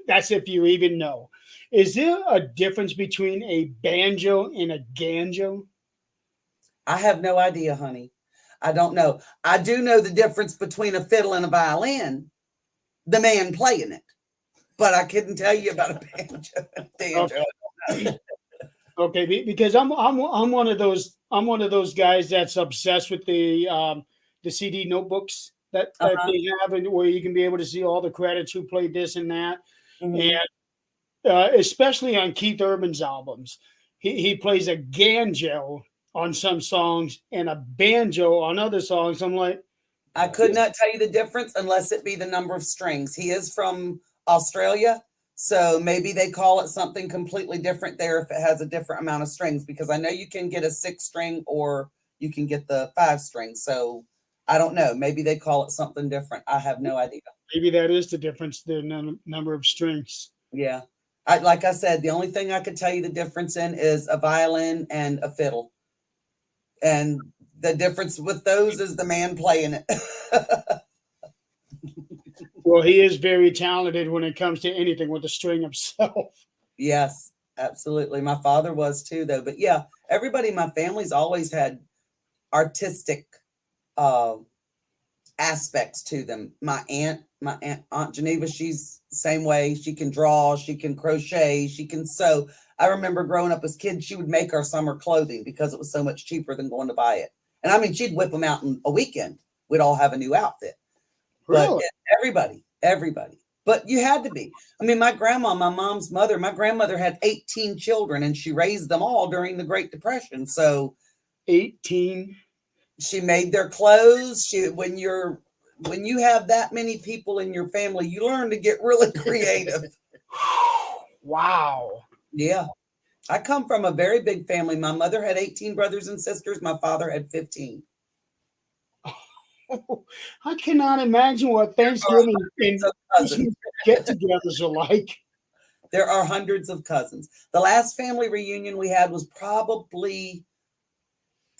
That's if you even know. Is there a difference between a banjo and a ganjo?
I have no idea, honey. I don't know. I do know the difference between a fiddle and a violin, the man playing it. But I couldn't tell you about a banjo and a banjo.
Okay, because I'm one of those guys that's obsessed with the CD notebooks that they have, and where you can be able to see all the credits who played this and that, and especially on Keith Urban's albums, he plays a ganjo on some songs and a banjo on other songs. I'm like,
I could not tell you the difference unless it be the number of strings. He is from Australia, so maybe they call it something completely different there if it has a different amount of strings, because I know you can get a 6-string or you can get the 5-string. So I don't know. Maybe they call it something different. I have no idea.
Maybe that is the difference, the number of strings.
Yeah. Like I said, the only thing I could tell you the difference in is a violin and a fiddle. And the difference with those is the man playing it.
Well, he is very talented when it comes to anything with a string himself.
Yes, absolutely. My father was too, though. But yeah, everybody in my family's always had artistic aspects to them. My Aunt Geneva, she's the same way. She can draw, she can crochet, she can sew. I remember growing up as kids, she would make our summer clothing because it was so much cheaper than going to buy it. And I mean, she'd whip them out in a weekend. We'd all have a new outfit. But
Really?
everybody. But you had to be. I mean, my grandma, my mom's mother, my grandmother had 18 children and she raised them all during the Great Depression. So
18.
she made their clothes. When you have that many people in your family, you learn to get really creative.
Wow.
Yeah. I come from a very big family. My mother had 18 brothers and sisters. My father had 15.
I cannot imagine what Thanksgiving and Christmas get-togethers are like.
There are hundreds of cousins. The last family reunion we had was probably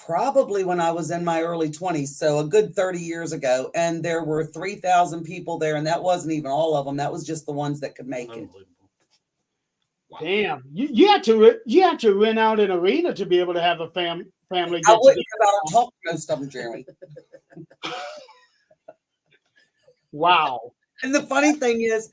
when I was in my early 20s, so a good 30 years ago, and there were 3,000 people there, and that wasn't even all of them. That was just the ones that could make it.
Wow.
Damn, you had to rent out an arena to be able to have a family
I
get
wouldn't
together.
because I don't talk to most of them, Jeremy.
Wow.
And the funny thing is,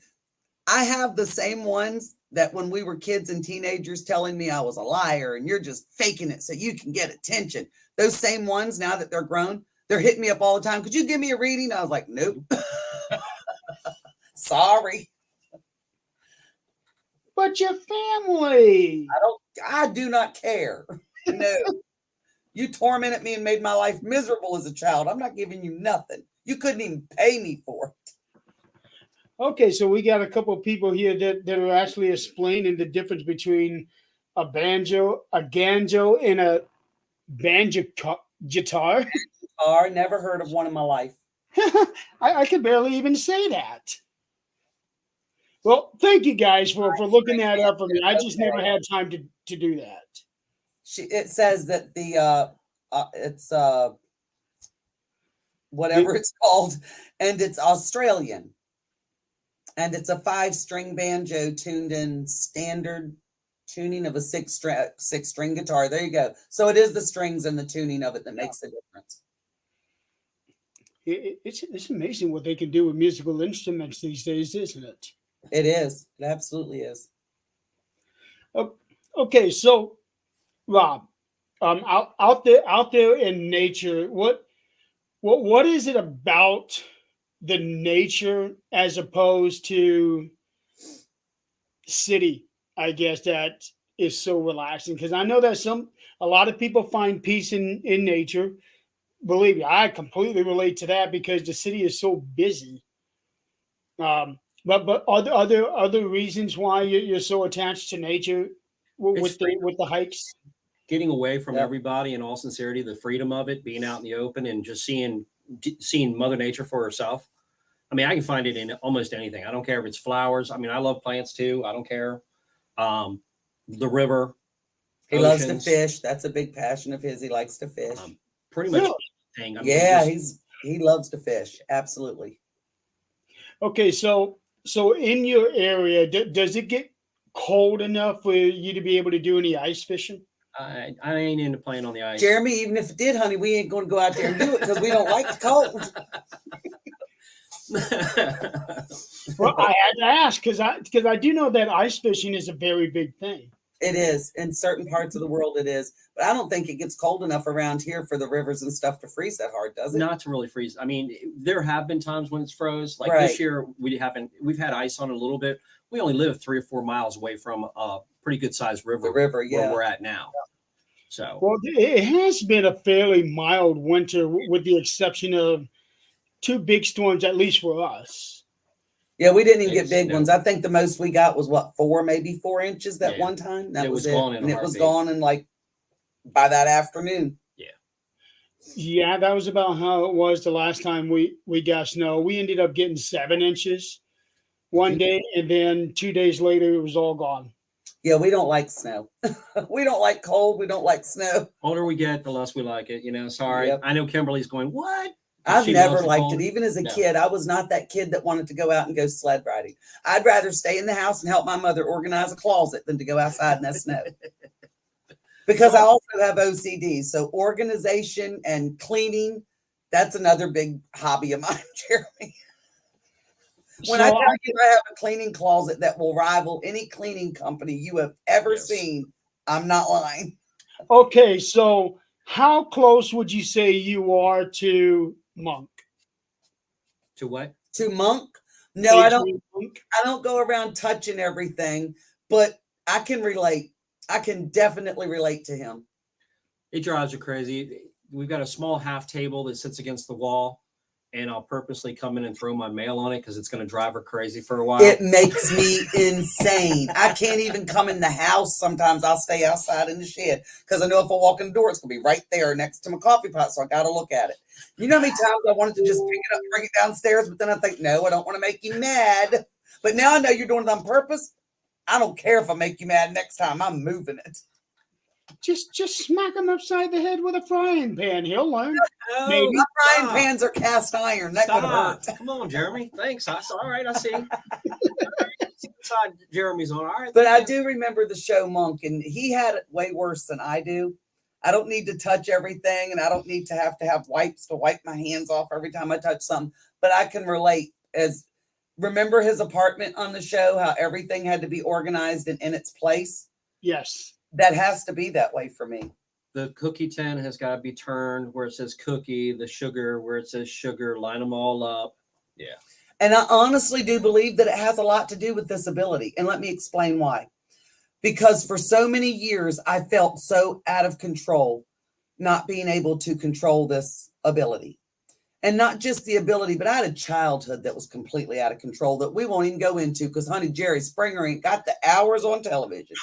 I have the same ones that when we were kids and teenagers telling me I was a liar and you're just faking it so you can get attention. Those same ones, now that they're grown, they're hitting me up all the time. Could you give me a reading? I was like, nope. Sorry.
But your family.
I do not care. No. You tormented me and made my life miserable as a child. I'm not giving you nothing. You couldn't even pay me for it.
Okay, so we got a couple of people here that are actually explaining the difference between a banjo, a ganjo, and a banjo guitar.
Never heard of one in my life.
I could barely even say that. Well, thank you guys for looking that up for me. I just never had time to do that.
It says that it's whatever it's called, and it's Australian. And it's a 5-string banjo tuned in standard tuning of a 6-string guitar. There you go. So it is the strings and the tuning of it that makes the difference.
It's amazing what they can do with musical instruments these days, isn't it?
It is. It absolutely is.
Okay, so Rob, out there in nature, what is it about the nature as opposed to city, I guess, that is so relaxing? Because I know that a lot of people find peace in nature. Believe me, I completely relate to that because the city is so busy. But are there other reasons why you're so attached to nature with the hikes?
Getting away from
Yep.
everybody, in all sincerity, the freedom of it, being out in the open and just seeing Mother Nature for herself. I mean, I can find it in almost anything. I don't care if it's flowers. I mean, I love plants too. I don't care. The river.
He
oceans,
loves to fish. That's a big passion of his. He likes to fish.
Pretty much
Really?
anything. I mean,
Yeah,
just-
he loves to fish. Absolutely.
Okay, so in your area, does it get cold enough for you to be able to do any ice fishing?
I ain't into playing on the ice.
Jeremy, even if it did, honey, we ain't going to go out there and do it because we don't like the cold.
Well, I had to ask because I do know that ice fishing is a very big thing.
It is. In certain parts of the world, it is. But I don't think it gets cold enough around here for the rivers and stuff to freeze that hard, does it?
Not to really freeze. I mean, there have been times when it's froze. Like
Right.
this year, we've had ice on it a little bit. We only live 3 or 4 miles away from a pretty good sized river.
The river,
where
yeah.
we're at now. So
Well, it has been a fairly mild winter, with the exception of 2 big storms, at least for us.
Yeah, we didn't even get
It's-
big
no.
ones. I think the most we got was what, 4, maybe 4 inches that
Yeah.
one time. That
It
was
was
it.
gone in a
And it was
heartbeat.
gone in like by that afternoon.
Yeah, that was about how it was the last time we got snow. We ended up getting 7 inches one day, and then 2 days later, it was all gone.
Yeah, we don't like snow. We don't like cold. We don't like snow.
older we get, the less we like it. Sorry.
Yep.
I know Kimberly's going, what?
I've
She
never
loves the
liked
cold?
it. Even as a
No.
kid, I was not that kid that wanted to go out and go sled riding. I'd rather stay in the house and help my mother organize a closet than to go outside in that snow. Because I also have OCD. So organization and cleaning, that's another big hobby of mine, Jeremy. When I tell you I have a cleaning closet that will rival any cleaning company you have ever seen, I'm not lying.
Okay, so how close would you say you are to Monk?
To what?
To Monk? No, I don't.
Adrian Monk?
I don't go around touching everything, but I can relate. I can definitely relate to him.
It drives her crazy. We've got a small half table that sits against the wall, and I'll purposely come in and throw my mail on it because it's going to drive her crazy for a while.
It makes me insane. I can't even come in the house. Sometimes I'll stay outside in the shed because I know if I walk in the door, it's going to be right there next to my coffee pot. So I got to look at it. You know how many times I wanted to just pick it up and bring it downstairs, but then I think, no, I don't want to make you mad. But now I know you're doing it on purpose. I don't care if I make you mad next time. I'm moving it.
Just smack him upside the head with a frying pan. He'll learn.
Oh,
Maybe.
My frying pans are cast iron. That would hurt.
Come on, Jeremy. Thanks. All right, I see. Side Jeremy's on. All right.
But I do remember the show Monk, and he had it way worse than I do. I don't need to touch everything, and I don't need to have wipes to wipe my hands off every time I touch something. But I can relate. Remember his apartment on the show, how everything had to be organized and in its place?
Yes.
That has to be that way for me.
The cookie tin has got to be turned where it says cookie, the sugar where it says sugar, line them all up. Yeah.
And I honestly do believe that it has a lot to do with this ability. And let me explain why. Because for so many years, I felt so out of control, not being able to control this ability. And not just the ability, but I had a childhood that was completely out of control that we won't even go into because, honey, Jerry Springer ain't got the hours on television.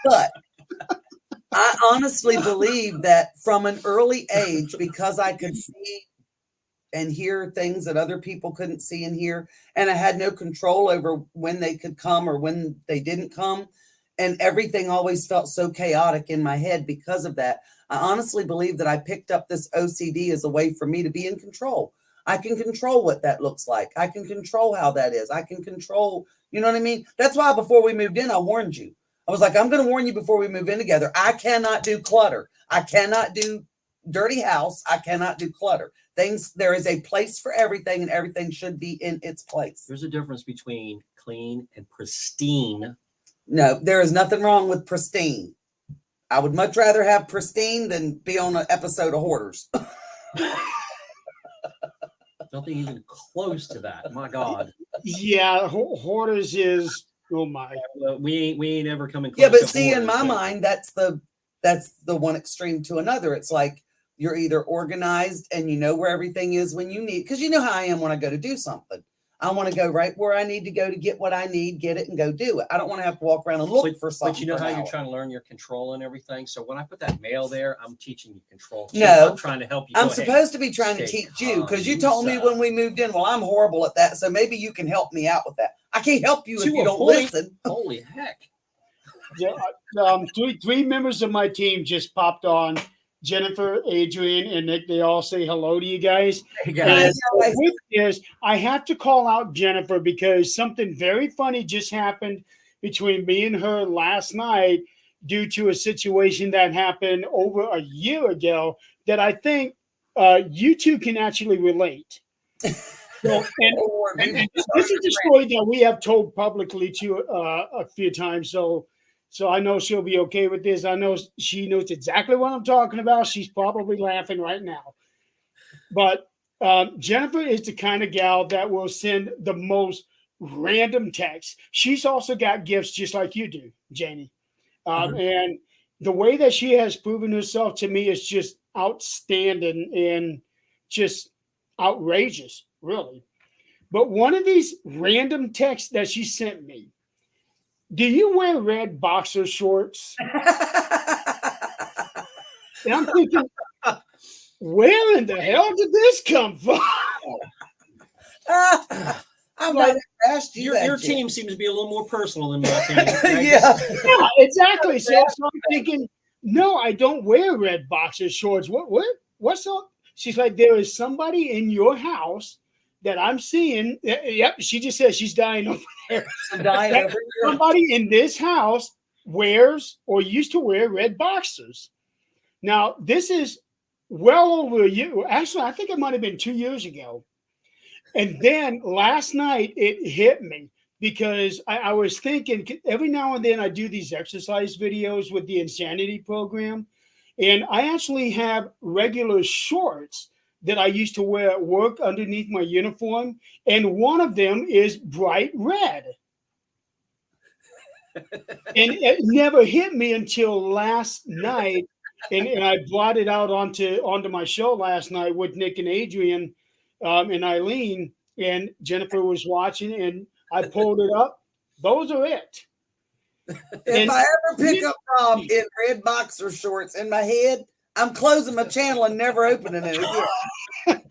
But I honestly believe that from an early age, because I could see and hear things that other people couldn't see and hear, and I had no control over when they could come or when they didn't come, and everything always felt so chaotic in my head because of that. I honestly believe that I picked up this OCD as a way for me to be in control. I can control what that looks like. I can control how that is. I can control, you know what I mean? That's why before we moved in, I warned you. I was like, I'm going to warn you before we move in together. I cannot do clutter. I cannot do dirty house. I cannot do clutter. There is a place for everything, and everything should be in its place.
There's a difference between clean and pristine.
No, there is nothing wrong with pristine. I would much rather have pristine than be on an episode of Hoarders.
Nothing even close to that. My God.
Yeah, Hoarders is, oh my.
We ain't ever coming close.
Yeah, but
to
see, in
Hoarders,
my mind, that's the one extreme to another. It's like you're either organized and you know where everything is when you need, because you know how I am when I go to do something. I want to go right where I need to go to get what I need, get it, and go do it. I don't want to have to walk around and look for something.
But you know how you're trying to learn your control and everything. So when I put that mail there, I'm teaching you control.
No,
I'm trying to help you.
I'm supposed to be trying to teach you because you told me when we moved in, well, I'm horrible at that. So maybe you can help me out with that. I can't help you if you don't listen.
Holy heck.
Yeah, three members of my team just popped on. Jennifer, Adrian, and Nick, they all say hello to you guys.
Hey guys.
And with this, I have to call out Jennifer because something very funny just happened between me and her last night due to a situation that happened over a year ago that I think you two can actually relate. So, and this is a story that we have told publicly to a few times. So I know she'll be okay with this. I know she knows exactly what I'm talking about. She's probably laughing right now. But Jennifer is the kind of gal that will send the most random texts. She's also got gifts just like you do, Janie. And the way that she has proven herself to me is just outstanding and just outrageous, really. But one of these random texts that she sent me, do you wear red boxer shorts? And I'm thinking, where in the hell did this come from?
I'm not asked you.
Your team seems to be a little more personal than my team. Right?
Yeah,
exactly. So I'm thinking, no, I don't wear red boxer shorts. What's up? She's like, there is somebody in your house that I'm seeing. Yep, she just says she's dying over there. Somebody in this house wears or used to wear red boxers. Now, this is well over a year. Actually, I think it might have been 2 years ago. And then last night it hit me because I was thinking every now and then I do these exercise videos with the Insanity program. And I actually have regular shorts that I used to wear at work underneath my uniform. And one of them is bright red. And it never hit me until last night. And I brought it out onto my show last night with Nick and Adrian and Eileen. And Jennifer was watching, and I pulled it up. Those are it.
If
And
I ever pick up Rob in red boxer shorts in my head, I'm closing my channel and never opening it again.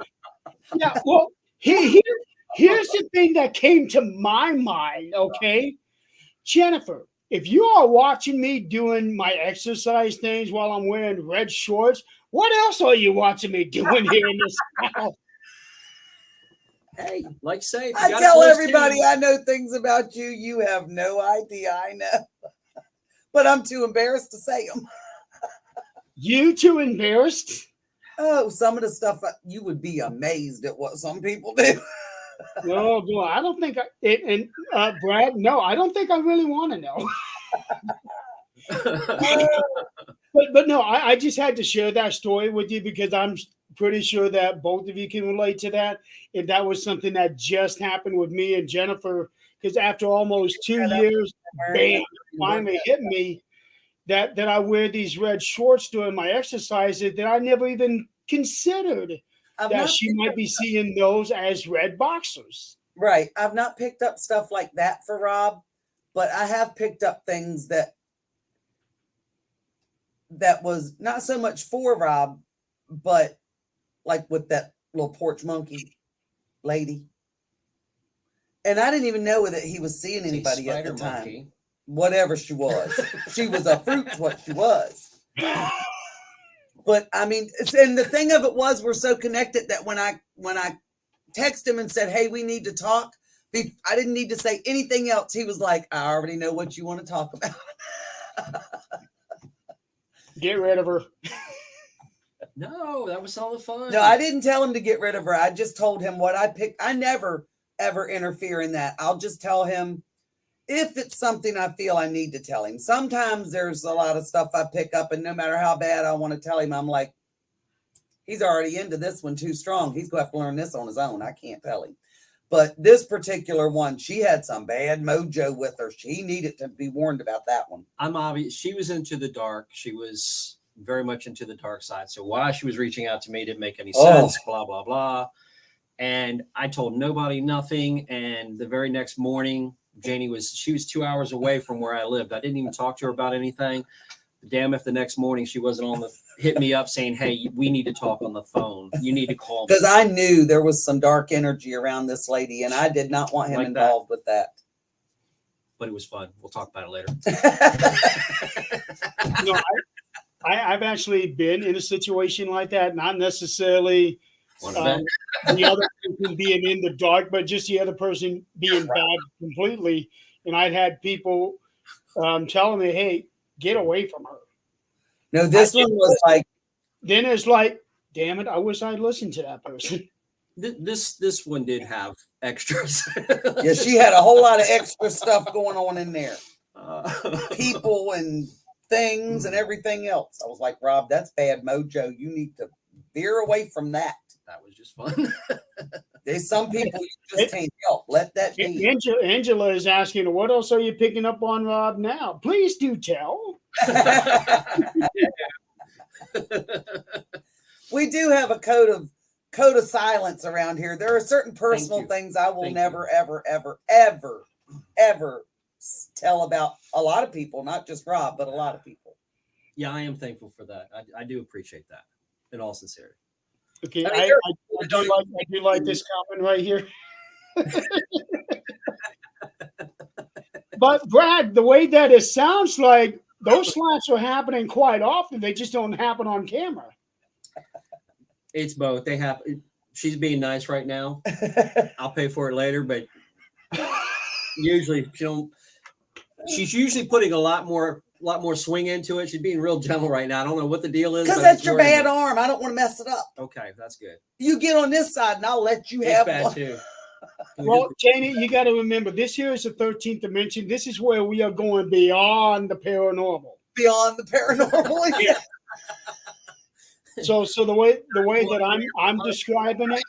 yeah, well, here's the thing that came to my mind, okay? Jennifer, if you are watching me doing my exercise things while I'm wearing red shorts, what else are you watching me doing here in this house?
Hey, like say, if you
I
got a
tell
close
everybody
team-
I know things about you. You have no idea. I know. But I'm too embarrassed to say them.
You too embarrassed?
Oh, some of the stuff you would be amazed at what some people do.
No, boy, I don't think Brad, no, I don't think I really want to know. But no, I just had to share that story with you because I'm pretty sure that both of you can relate to that. If that was something that just happened with me and Jennifer, because after almost 2 years, bam, finally hit me that I wear these red shorts during my exercises that I never even considered that she might be seeing those as red boxers.
Right. I've not picked up stuff like that for Rob, but I have picked up things that was not so much for Rob, but like with that little porch monkey lady. And I didn't even know that he was seeing anybody at the time.
Monkey.
Whatever she was. She was a fruit's what she was. But I mean, and the thing of it was we're so connected that when I texted him and said, hey, we need to talk, I didn't need to say anything else. He was like, I already know what you want to talk about.
Get rid of her.
No, that was all the fun.
No, I didn't tell him to get rid of her. I just told him what I picked. I never, ever interfere in that. I'll just tell him if it's something I feel I need to tell him. Sometimes there's a lot of stuff I pick up, and no matter how bad I want to tell him, I'm like, he's already into this one too strong. He's going to have to learn this on his own. I can't tell him. But this particular one, she had some bad mojo with her. She needed to be warned about that one.
I'm obvious. She was into the dark. She was very much into the dark side. So why she was reaching out to me didn't make any sense, blah, blah, blah. And I told nobody nothing. And the very next morning, she was 2 hours away from where I lived. I didn't even talk to her about anything. Damn if the next morning she wasn't hit me up saying, hey, we need to talk on the phone. You need to call me.
Because I knew there was some dark energy around this lady, and I did not want him
Like
involved with that.
But it was fun. We'll talk about it later.
No, I've actually been in a situation like that, not necessarily the other person being in the dark, but just the other person being bad completely. And I'd had people telling me, hey, get away from her.
No, this one was like.
Then it's like, damn it, I wish I'd listened to that person.
This one did have extras.
Yeah, she had a whole lot of extra stuff going on in there. People and things and everything else. I was like, Rob, that's bad mojo. You need to veer away from that.
That was just fun.
There's some people you just can't help. Let that be.
Angela is asking, what else are you picking up on Rob now? Please do tell.
We do have a code of silence around here. There are certain personal things I will never, ever, ever, ever, ever tell about a lot of people, not just Rob, but a lot of people.
Yeah, I am thankful for that. I do appreciate that in all sincerity.
Okay, I do like this comment right here. But Brad, the way that it sounds like those slaps are happening quite often. They just don't happen on camera.
It's both. They happen. She's being nice right now. I'll pay for it later, but usually she's usually putting a lot more lot more swing into it. She's being real gentle right now. I don't know what the deal is.
Because
but
that's
it's
your
worrying
bad
me.
arm. I don't want to mess it up.
Okay, that's good.
You get on this side and I'll let you
It's
have
bad
one.
too. Can we
Well,
just-
Janie, you got to remember this here is the 13th dimension. This is where we are going beyond the paranormal.
Beyond the paranormal.
Yeah. So the way that I'm describing it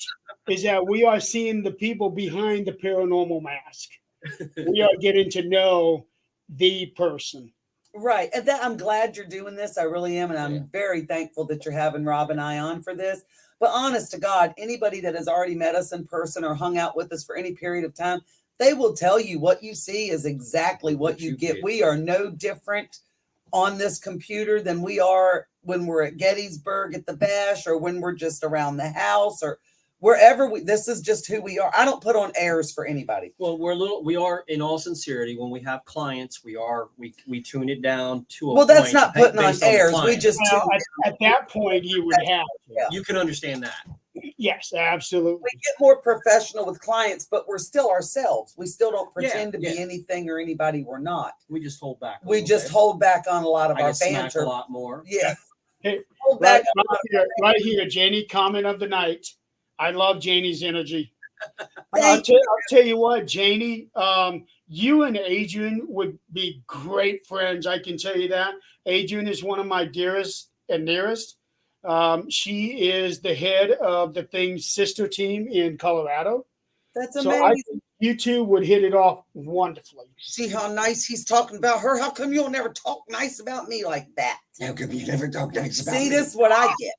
is that we are seeing the people behind the paranormal mask. We are getting to know the person.
Right. And that I'm glad you're doing this. I really am. And I'm
Yeah.
very thankful that you're having Rob and I on for this. But honest to God, anybody that has already met us in person or hung out with us for any period of time, they will tell you what you see is exactly what you get. We are no different on this computer than we are when we're at Gettysburg at the bash, or when we're just around the house, or wherever this is just who we are. I don't put on airs for anybody.
Well, we are in all sincerity, when we have clients, we tune it down to a
Well, that's
point
not putting on
based the
airs. We
client.
just
Well, at that point, you would have to.
Yeah.
You can understand that.
Yes, absolutely.
we get more professional with clients, but we're still ourselves. We still don't pretend to be
yeah.
anything or anybody we're not.
We just hold back.
We just hold back on a lot of
I
our
get smacked
banter.
a lot more.
Yeah.
Hey,
Hold back
right here, Janie, comment of the night. I love Janie's energy. I'll
Thank
tell you what, Janie, you and Adrian would be great friends. I can tell you that. Adrian is one of my dearest and nearest. She is the head of the Thing's sister team in Colorado.
That's
So
amazing.
I think you two would hit it off wonderfully.
See how nice he's talking about her? How come you'll never talk nice about me like that?
How come you never talk nice about
See,
me?
this is what I get.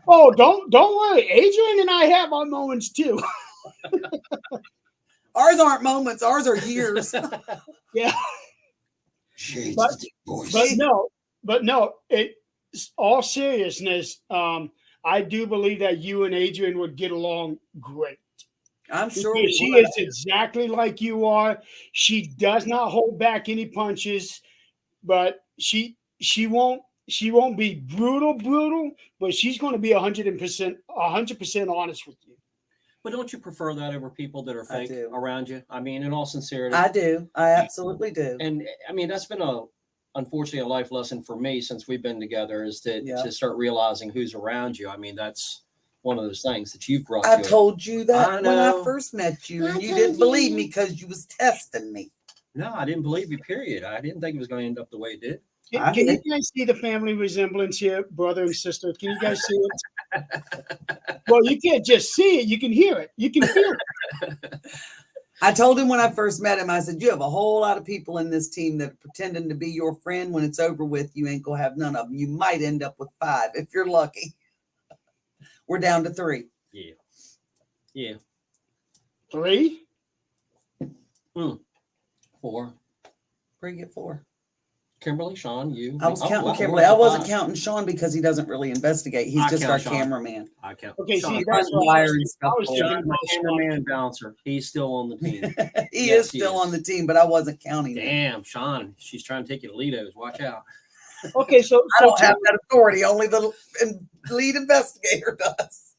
Oh, don't worry. Adrian and I have our moments too.
Ours aren't moments. Ours are years.
Yeah.
Shades
But-
of the voice.
But no, all seriousness, I do believe that you and Adrian would get along great.
I'm sure
Because she is exactly like you are. She does not hold back any punches, but she won't be brutal, but she's going to be 100% honest with you.
But don't you prefer that over people that are
I
fake
do.
around you? I mean, in all sincerity.
I do. I absolutely do.
And I mean, that's been unfortunately a life lesson for me since we've been together, is that
Yeah.
to start realizing who's around you. I mean, that's one of those things that you've brought
I
to it.
told you that
I
when I
know.
first met you, and
I
you
told
didn't believe
you.
me because you was testing me.
No, I didn't believe you, period. I didn't think it was going to end up the way it did.
I
Can you
did.
guys see the family resemblance here, brother and sister? Can you guys see it? Well, you can't just see it; you can hear it. You can feel it.
I told him when I first met him, I said, you have a whole lot of people in this team that are pretending to be your friend. When it's over with, you ain't going to have none of them. You might end up with 5 if you're lucky. We're down to 3.
Yeah. Yeah.
3.
4.
Where you get 4?
Kimberly, Sean, you.
I was
Oh,
counting
wow,
Kimberly.
we're
I
up to
wasn't
5.
counting Sean because he doesn't really investigate. He's
I
just
count
our
Sean.
cameraman.
I count.
Okay,
Sean,
see, that's what
Wire
I
and
was
stuff.
thinking
Sean, my
about Sean.
cameraman and bouncer. He's still on the team.
He
Yes,
is
he
still
is.
on the team, but I wasn't counting him.
Damn, Sean, she's trying to take you to Lido's. Watch out.
Okay, so
I don't have that authority. Only the lead investigator does.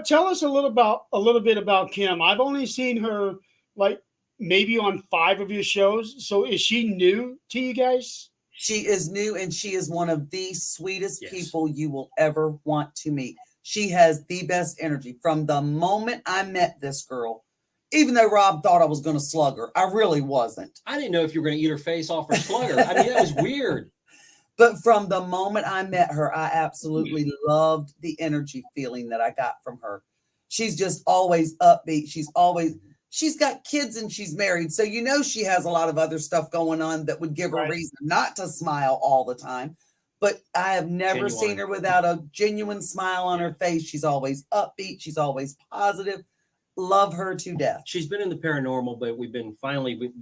tell us a little bit about Kim. I've only seen her like maybe on 5 of your shows. So is she new to you guys?
She is new, and she is one of the sweetest
Yes.
people you will ever want to meet. She has the best energy. From the moment I met this girl, even though Rob thought I was going to slug her, I really wasn't.
I didn't know if you were going to eat her face off or slug her. I mean, that was weird.
But from the moment I met her, I absolutely loved the energy feeling that I got from her. She's just always upbeat. She's got kids and she's married. So, you know, she has a lot of other stuff going on that would give her
Right.
reason not to smile all the time. But I have never
Genuine.
seen her without a genuine smile on her face. She's always upbeat. She's always positive. Love her to death.
She's been in the paranormal, but we've been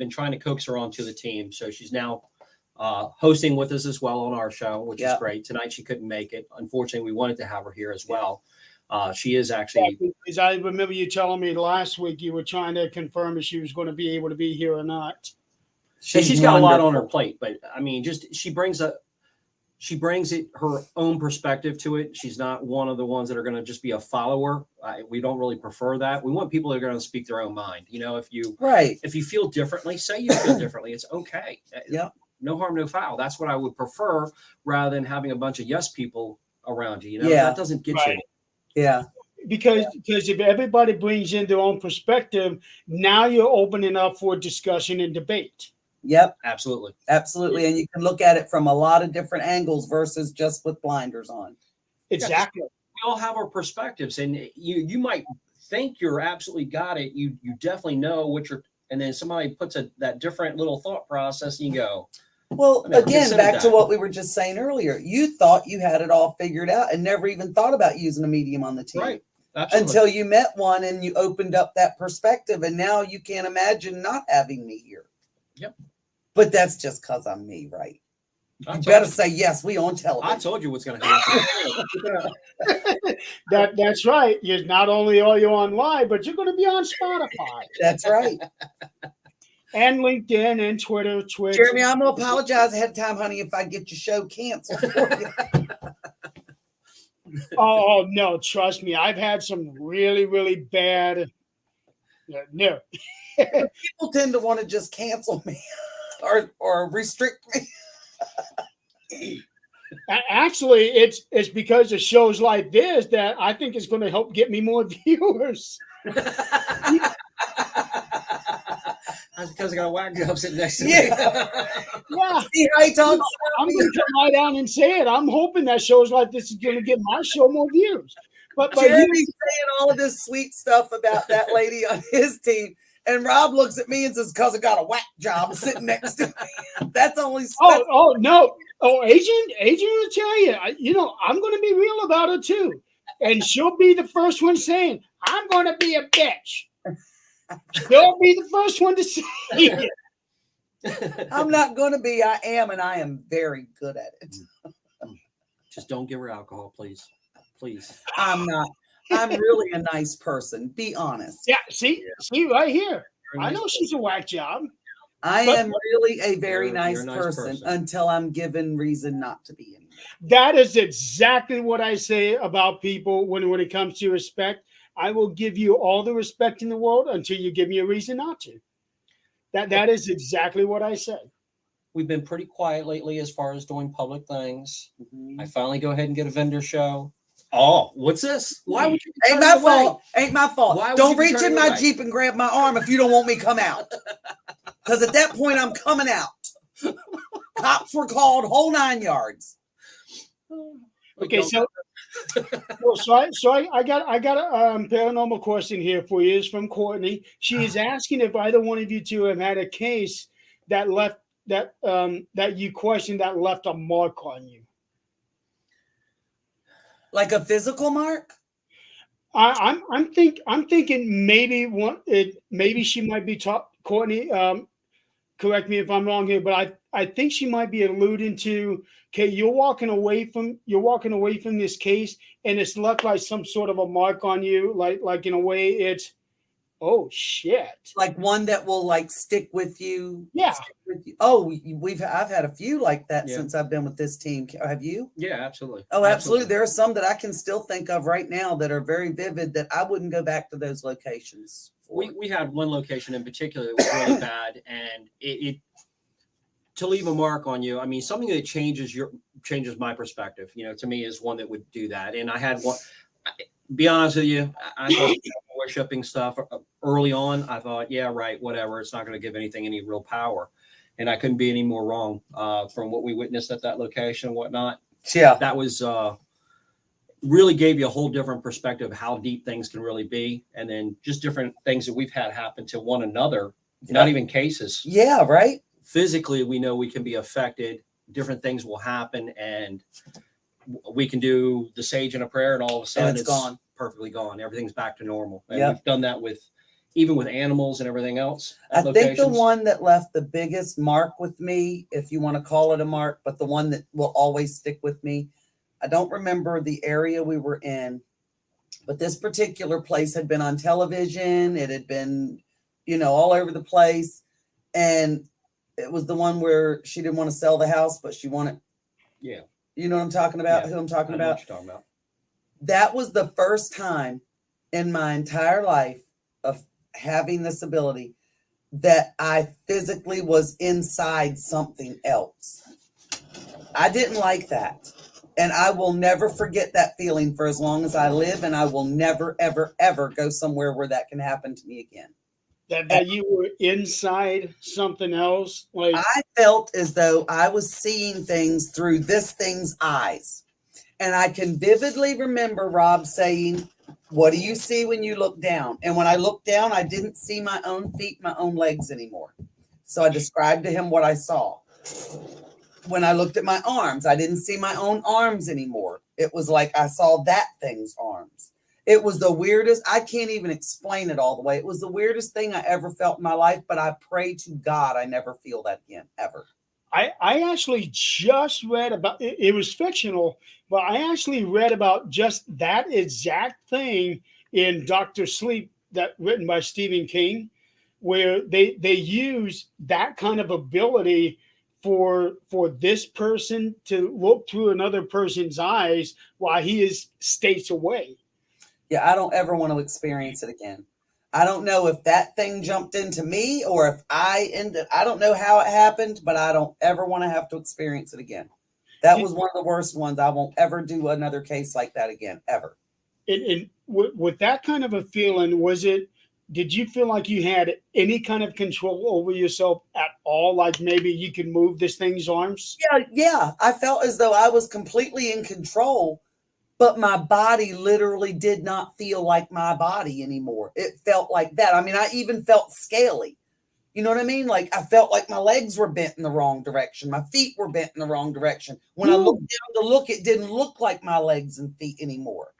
trying to coax her onto the team. So she's now hosting with us as well on our show, which is
Yeah.
great. Tonight she couldn't make it. Unfortunately, we wanted to have her here as well. She is actually,
Because I remember you telling me last week you were trying to confirm if she was going to be able to be here or not.
she's got a lot on her
wonderful.
plate, but I mean, she brings she brings her own perspective to it. She's not one of the ones that are going to just be a follower. We don't really prefer that. We want people that are going to speak their own mind. You know, if you feel differently, say you feel differently. It's okay.
Yeah.
No harm, no foul. That's what I would prefer rather than having a bunch of yes people around you. You know,
Yeah.
that doesn't get you.
Yeah.
Because if everybody brings in their own perspective, now you're opening up for discussion and debate.
Yep.
Absolutely.
Absolutely. And you can look at it from a lot of different angles versus just with blinders on.
Exactly.
We all have our perspectives, and you might think you're absolutely got it. You definitely know what you're, and then somebody puts that different little thought process, and you go,
well, again, back
that.
to what we were just saying earlier. You thought you had it all figured out and never even thought about using a medium on the team.
Right. Absolutely.
Until you met one and you opened up that perspective, and now you can't imagine not having me here.
Yep.
But that's just because I'm me, right? You better say yes. We on television.
I told you what's going to happen.
That's right. You're not only are you on live, but you're going to be on Spotify.
That's right.
And LinkedIn and Twitter, Twitch.
Jeremy, I'm gonna apologize ahead of time, honey, if I get your show canceled for you.
Oh no, trust me. I've had some really, really bad. No.
People tend to want to just cancel me or restrict me.
Actually, it's because of shows like this that I think is going to help get me more viewers.
That's because I got a whack job sitting next to me.
Yeah.
See how he talks?
I'm going to come right down and say it. I'm hoping that shows like this is going to get my show more views. But
Jeremy's saying all of this sweet stuff about that lady on his team, and Rob looks at me and says, "Because I got a whack job sitting next to me." That's only.
Oh no! Oh, Adrian will tell you. I'm going to be real about it too, and she'll be the first one saying, "I'm going to be a bitch." She'll be the first one to say it.
I'm not going to be. I am, and I am very good at it.
Just don't give her alcohol, please. Please.
I'm not. I'm really a nice person. Be honest.
Yeah. See right here. I know she's a whack job.
I am really a very nice
a
person until I'm given reason not to be anymore.
That is exactly what I say about people when it comes to respect. I will give you all the respect in the world until you give me a reason not to. That is exactly what I say.
We've been pretty quiet lately as far as doing public things.
Mm-hmm.
I finally go ahead and get a vendor show. Oh, what's this? Why would you?
Ain't my fault. Ain't my fault.
Why
don't reach in my Jeep and grab my arm if you don't want me to come out. Because at that point, I'm coming out. Cops were called, whole 9 yards.
Okay, so I got a paranormal question here for you. It's from Courtney. She is asking if either one of you two have had a case that left that you questioned that left a mark on you.
Like a physical mark?
I'm thinking maybe she might be Courtney. Correct me if I'm wrong here, but I think she might be alluding to, okay, you're walking away from this case, and it's left like some sort of a mark on you, like in a way it's, oh shit,
like one that will like stick with you.
Yeah.
Oh, I've had a few like that since I've been with this team. Have you?
Yeah, absolutely.
Oh, absolutely. There are some that I can still think of right now that are very vivid that I wouldn't go back to those locations.
We had one location in particular that was really bad, and it to leave a mark on you. I mean, something that changes my perspective. To me is one that would do that. And I had one. Be honest with you, I thought worshipping stuff early on. I thought, yeah, right, whatever. It's not going to give anything any real power, and I couldn't be any more wrong from what we witnessed at that location and whatnot.
Yeah,
that was. Really gave you a whole different perspective of how deep things can really be. And then just different things that we've had happen to one another, not even cases.
Yeah, right.
Physically, we know we can be affected. Different things will happen, and we can do the sage and a prayer, and all of a sudden
it's gone.
Perfectly gone. Everything's back to normal. And we've done that even with animals and everything else.
I think the one that left the biggest mark with me, if you want to call it a mark, but the one that will always stick with me, I don't remember the area we were in, but this particular place had been on television. It had been, all over the place. And it was the one where she didn't want to sell the house, but she wanted.
Yeah.
You know what I'm talking about?
Yeah,
Who I'm talking
I know what
about?
you're talking about.
That was the first time in my entire life of having this ability that I physically was inside something else. I didn't like that. And I will never forget that feeling for as long as I live. And I will never, ever, ever go somewhere where that can happen to me again.
That you were inside something else, like
I felt as though I was seeing things through this thing's eyes. And I can vividly remember Rob saying, "What do you see when you look down?" And when I looked down, I didn't see my own feet, my own legs anymore. So I described to him what I saw. When I looked at my arms, I didn't see my own arms anymore. It was like I saw that thing's arms. It was the weirdest. I can't even explain it all the way. It was the weirdest thing I ever felt in my life, but I pray to God I never feel that again, ever.
I actually just read about it, it was fictional, but I actually read about just that exact thing in Doctor Sleep, that written by Stephen King, where they use that kind of ability for this person to look through another person's eyes while he is states away.
Yeah, I don't ever want to experience it again. I don't know if that thing jumped into me or if I ended, I don't know how it happened, but I don't ever want to have to experience it again. That was one of the worst ones. I won't ever do another case like that again, ever.
With that kind of a feeling, did you feel like you had any kind of control over yourself at all? Like maybe you could move this thing's arms?
Yeah. I felt as though I was completely in control, but my body literally did not feel like my body anymore. It felt like that. I mean, I even felt scaly. You know what I mean? Like I felt like my legs were bent in the wrong direction. My feet were bent in the wrong direction. When I looked down to look, it didn't look like my legs and feet anymore.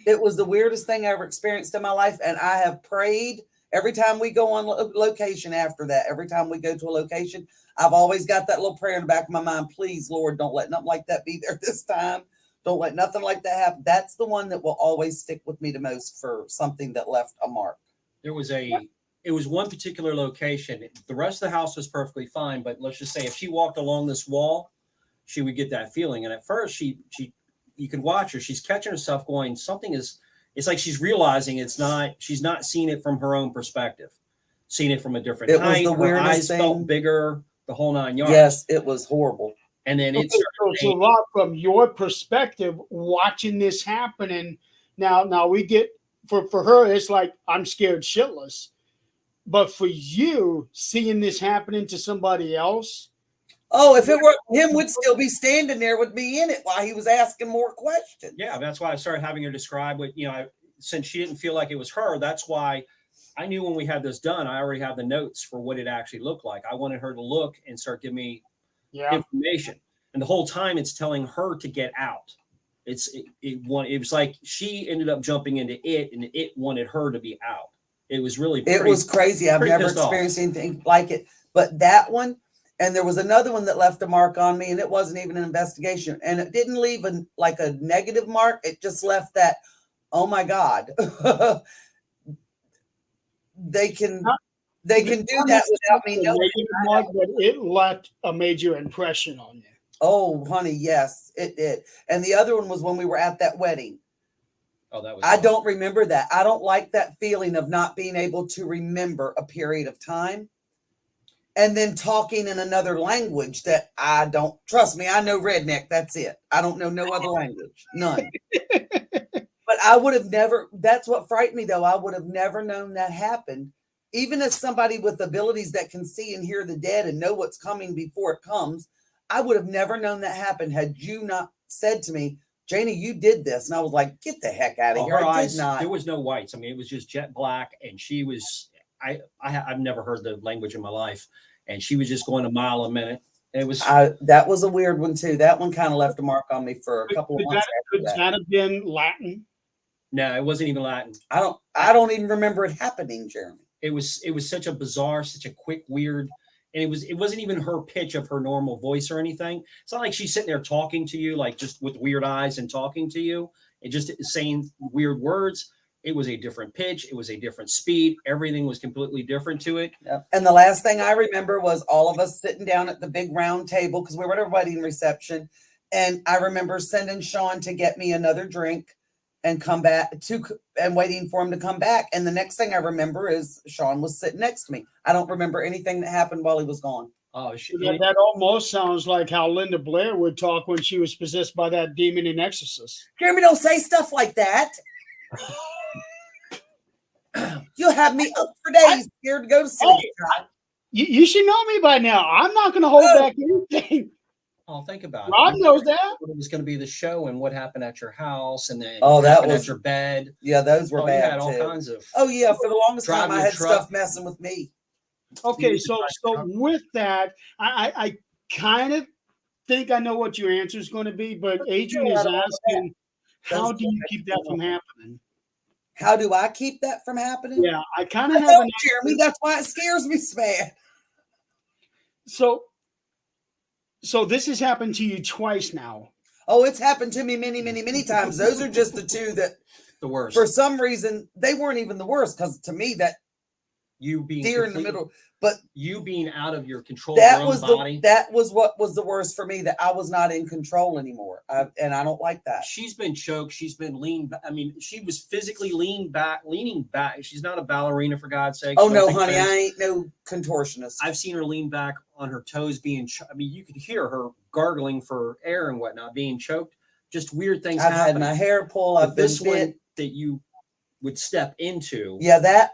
It was the weirdest thing I ever experienced in my life. And I have prayed every time we go on location after that. Every time we go to a location, I've always got that little prayer in the back of my mind. Please, Lord, don't let nothing like that be there this time. Don't let nothing like that happen. That's the one that will always stick with me the most for something that left a mark.
It was one particular location. The rest of the house was perfectly fine, but let's just say if she walked along this wall, she would get that feeling. And at first she you could watch her, she's catching herself going, it's like she's realizing she's not seeing it from her own perspective, seeing it from a different
It
height.
was the
Her
weirdest
eyes
thing.
felt bigger, the whole 9 yards.
Yes, it was horrible.
And then
Okay, so Rob, from your perspective, watching this happening, now we get for her, it's like I'm scared shitless. But for you, seeing this happening to somebody else,
Oh, if it were him, would still be standing there with me in it while he was asking more questions.
Yeah, that's why I started having her describe what, since she didn't feel like it was her, that's why I knew when we had this done, I already have the notes for what it actually looked like. I wanted her to look and start giving me information. And the whole time it's telling her to get out. It was like she ended up jumping into it and it wanted her to be out. It was really
It was crazy. I've never experienced anything like it. But that one, and there was another one that left a mark on me, and it wasn't even an investigation. And it didn't leave a negative mark. It just left that, oh my God. They can do that without me knowing.
mark, but it left a major impression on you.
Oh, honey, yes, it did. And the other one was when we were at that wedding.
Oh, that was
I don't remember that. I don't like that feeling of not being able to remember a period of time and then talking in another language that I don't trust me. I know redneck. That's it. I don't know no other language. None. But I would have never, that's what frightened me though. I would have never known that happened. Even as somebody with abilities that can see and hear the dead and know what's coming before it comes, I would have never known that happened had you not said to me, Janie, you did this. And I was like, get the heck out of here.
Her
I
eyes,
did not.
there was no whites. I mean, it was just jet black. And she was, I've never heard the language in my life. And she was just going a mile a minute. And it was.
That was a weird one too. That one kind of left a mark on me for a couple of months.
Could that have been Latin?
No, it wasn't even Latin.
I don't even remember it happening, Jeremy.
It was such a bizarre, such a quick, weird, and it wasn't even her pitch of her normal voice or anything. It's not like she's sitting there talking to you, like just with weird eyes and talking to you and just saying weird words. It was a different pitch. It was a different speed. Everything was completely different to it.
Yep. And the last thing I remember was all of us sitting down at the big round table because we were at a wedding reception. And I remember sending Sean to get me another drink and come back and waiting for him to come back. And the next thing I remember is Sean was sitting next to me. I don't remember anything that happened while he was gone.
Oh,
That almost sounds like how Linda Blair would talk when she was possessed by that demon in Exorcist.
Jeremy, don't say stuff like that. You'll have me up for days, scared to go to sleep.
You should know me by now. I'm not going to hold back anything.
Oh, think about
Rob
it.
knows that.
It was going to be the show and what happened at your house, and then
Oh,
what
that
happened
was
at your bed.
Yeah, those were
You
bad
had all
too.
kinds of.
Oh yeah, for the longest time
Driving
I
a
had
truck.
stuff messing with me.
Okay, so with that, I kind of think I know what your answer is going to be, but Adrian is asking, how do you keep that from happening?
How do I keep that from happening?
Yeah, I kind of
I
have
don't,
an
Jeremy. That's why it scares me so bad.
So this has happened to you twice now.
Oh, it's happened to me many, many, many times. Those are just the two that,
the worst.
for some reason, they weren't even the worst. Because to me, that
You being
deer in the middle, but
you being out of your control
that
of your
was
own body.
that was what was the worst for me. That I was not in control anymore, and I don't like that.
She's been choked. She's been leaned. I mean, she was physically leaning back. She's not a ballerina, for God's sake.
Oh
Don't
no,
think
honey,
offense.
I ain't no contortionist.
I've seen her lean back on her toes, I mean, you could hear her gargling for air and whatnot, being choked. Just weird things
I've had
happen.
my hair pull.
But
I've been
this
bit.
one that you would step into.
Yeah, that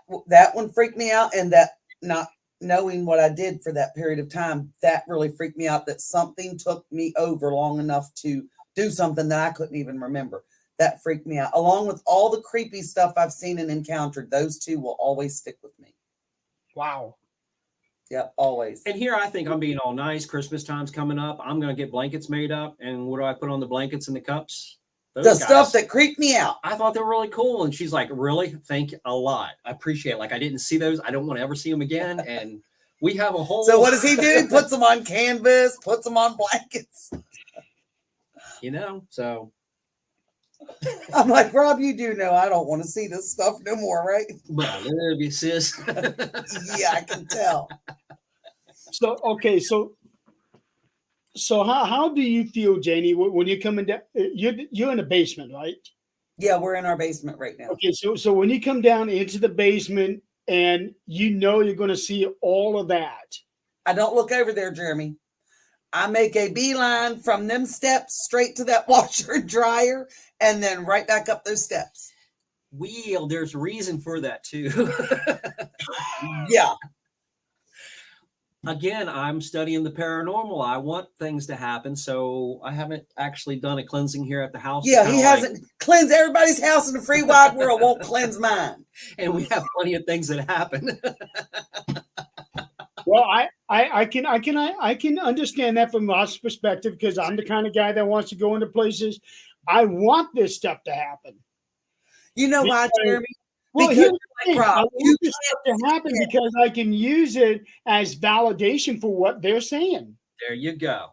one freaked me out, and that not knowing what I did for that period of time, that really freaked me out. That something took me over long enough to do something that I couldn't even remember. That freaked me out, along with all the creepy stuff I've seen and encountered. Those two will always stick with me.
Wow.
Yep, always.
And here I think I'm being all nice. Christmas time's coming up. I'm going to get blankets made up. And what do I put on the blankets and the cups? Those
The
guys.
stuff that creeped me out.
I thought they were really cool. And she's like, really? Thank you a lot. I appreciate it. Like, I didn't see those. I don't want to ever see them again. And we have a whole.
So what does he do? Puts them on canvas, puts them on blankets.
So.
I'm like, Rob, you do know I don't want to see this stuff no more, right?
But I love you, sis.
Yeah, I can tell.
So okay, so how do you feel, Janie, when you're coming down? You're in the basement, right?
Yeah, we're in our basement right now.
Okay, so when you come down into the basement and you know you're going to see all of that,
I don't look over there, Jeremy. I make a beeline from them steps straight to that washer and dryer, and then right back up those steps.
There's a reason for that too.
Yeah.
Again, I'm studying the paranormal. I want things to happen, so I haven't actually done a cleansing here at the house.
Yeah, he hasn't cleansed everybody's house in the free wide world, won't cleanse mine.
And we have plenty of things that happen.
well, I can understand that from Rob's perspective because I'm the kind of guy that wants to go into places. I want this stuff to happen.
You know why, Jeremy?
Well,
Because
here's the thing.
Rob,
I want this stuff to happen because I can use it as validation for what they're saying.
There you go.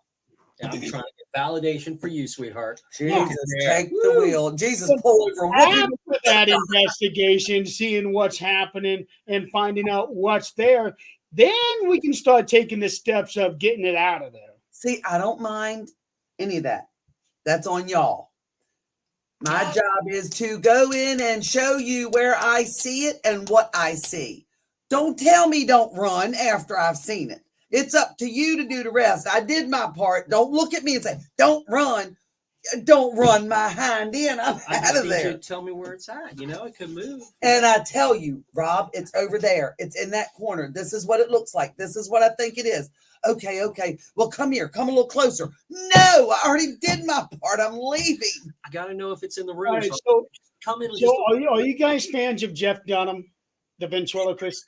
And I'm trying to get validation for you, sweetheart.
Jesus,
Yeah.
take the wheel. Jesus, pull over.
After that investigation, seeing what's happening and finding out what's there, then we can start taking the steps of getting it out of there.
See, I don't mind any of that. That's on y'all. My job is to go in and show you where I see it and what I see. Don't tell me don't run after I've seen it. It's up to you to do the rest. I did my part. Don't look at me and say, don't run. Don't run my hind end. I'm out of there.
Tell me where it's at. It could move.
And I tell you, Rob, it's over there. It's in that corner. This is what it looks like. This is what I think it is. Okay. Well, come here. Come a little closer. No, I already did my part. I'm leaving.
I got to know if it's in the room.
All right,
so come in.
So are you guys fans of Jeff Dunham, the ventriloquist?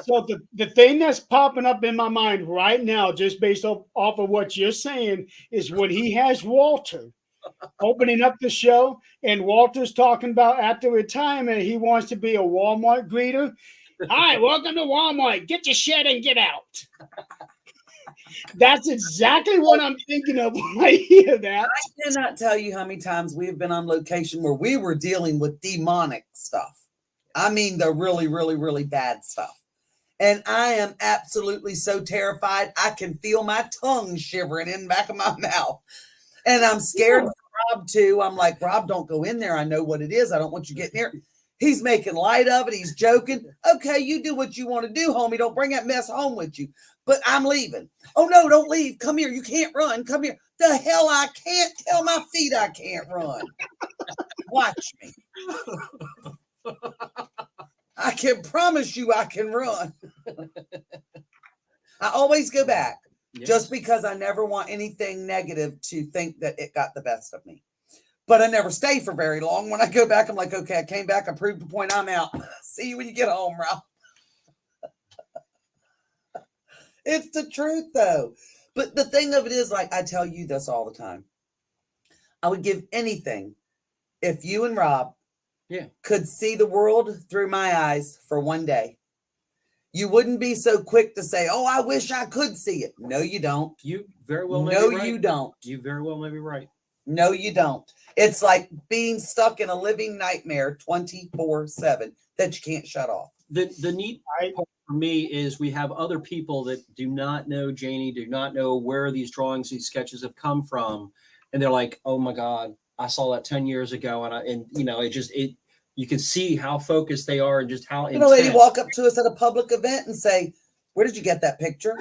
So the thing that's popping up in my mind right now, just based off of what you're saying, is when he has Walter opening up the show, and Walter's talking about after retirement, he wants to be a Walmart greeter. Hi, welcome to Walmart. Get your shit and get out. That's exactly what I'm thinking of when I hear that.
I cannot tell you how many times we have been on location where we were dealing with demonic stuff. I mean, the really, really, really bad stuff. And I am absolutely so terrified. I can feel my tongue shivering in the back of my mouth. And I'm scared for Rob too. I'm like, Rob, don't go in there. I know what it is. I don't want you getting there. He's making light of it. He's joking. Okay, you do what you want to do, homie. Don't bring that mess home with you. But I'm leaving. Oh, no, don't leave. Come here. You can't run. Come here. The hell I can't. Tell my feet I can't run. Watch me. I can promise you I can run. I always go back just because I never want anything negative to think that it got the best of me. But I never stay for very long. When I go back, I'm like, okay, I came back. I proved the point. I'm out. See you when you get home, Rob. It's the truth, though. But the thing of it is, like, I tell you this all the time. I would give anything if you and Rob could see the world through my eyes for one day. You wouldn't be so quick to say, oh, I wish I could see it. No, you don't.
You very well may
No,
be right.
you don't.
You very well may be right.
No, you don't. It's like being stuck in a living nightmare 24/7 that you can't shut off.
The neat part for me is we have other people that do not know Janie, do not know where these drawings, these sketches have come from. And they're like, oh my God, I saw that 10 years ago. And you know, you can see how focused they are and just how
You know, lady walk up to us at a public event and say, where did you get that picture?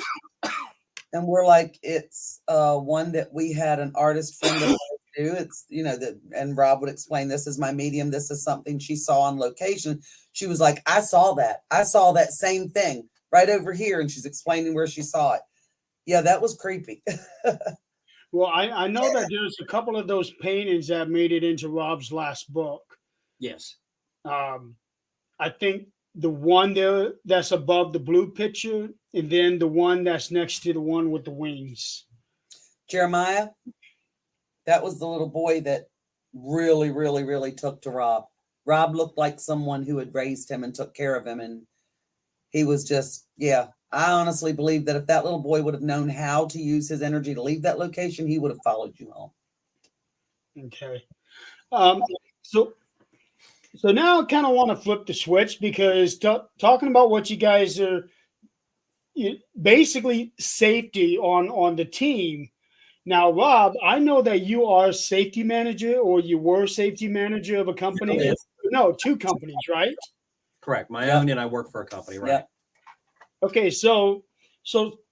And we're like, it's one that we had an artist friend of ours do. It's, you know, that, and Rob would explain, this is my medium. This is something she saw on location. She was like, I saw that. I saw that same thing right over here. And she's explaining where she saw it. Yeah, that was creepy.
Well, I know that there's a couple of those paintings that made it into Rob's last book.
Yes.
I think the one there that's above the blue picture, and then the one that's next to the one with the wings.
Jeremiah, that was the little boy that really, really, really took to Rob. Rob looked like someone who had raised him and took care of him. And he was just, I honestly believe that if that little boy would have known how to use his energy to leave that location, he would have followed you home.
Okay. So now I kind of want to flip the switch because talking about what you guys are basically safety on the team. Now, Rob, I know that you are safety manager, or you were safety manager of a company.
Yes.
No, two companies, right?
Correct. My own, and I work for a company, right?
Yep.
Okay, so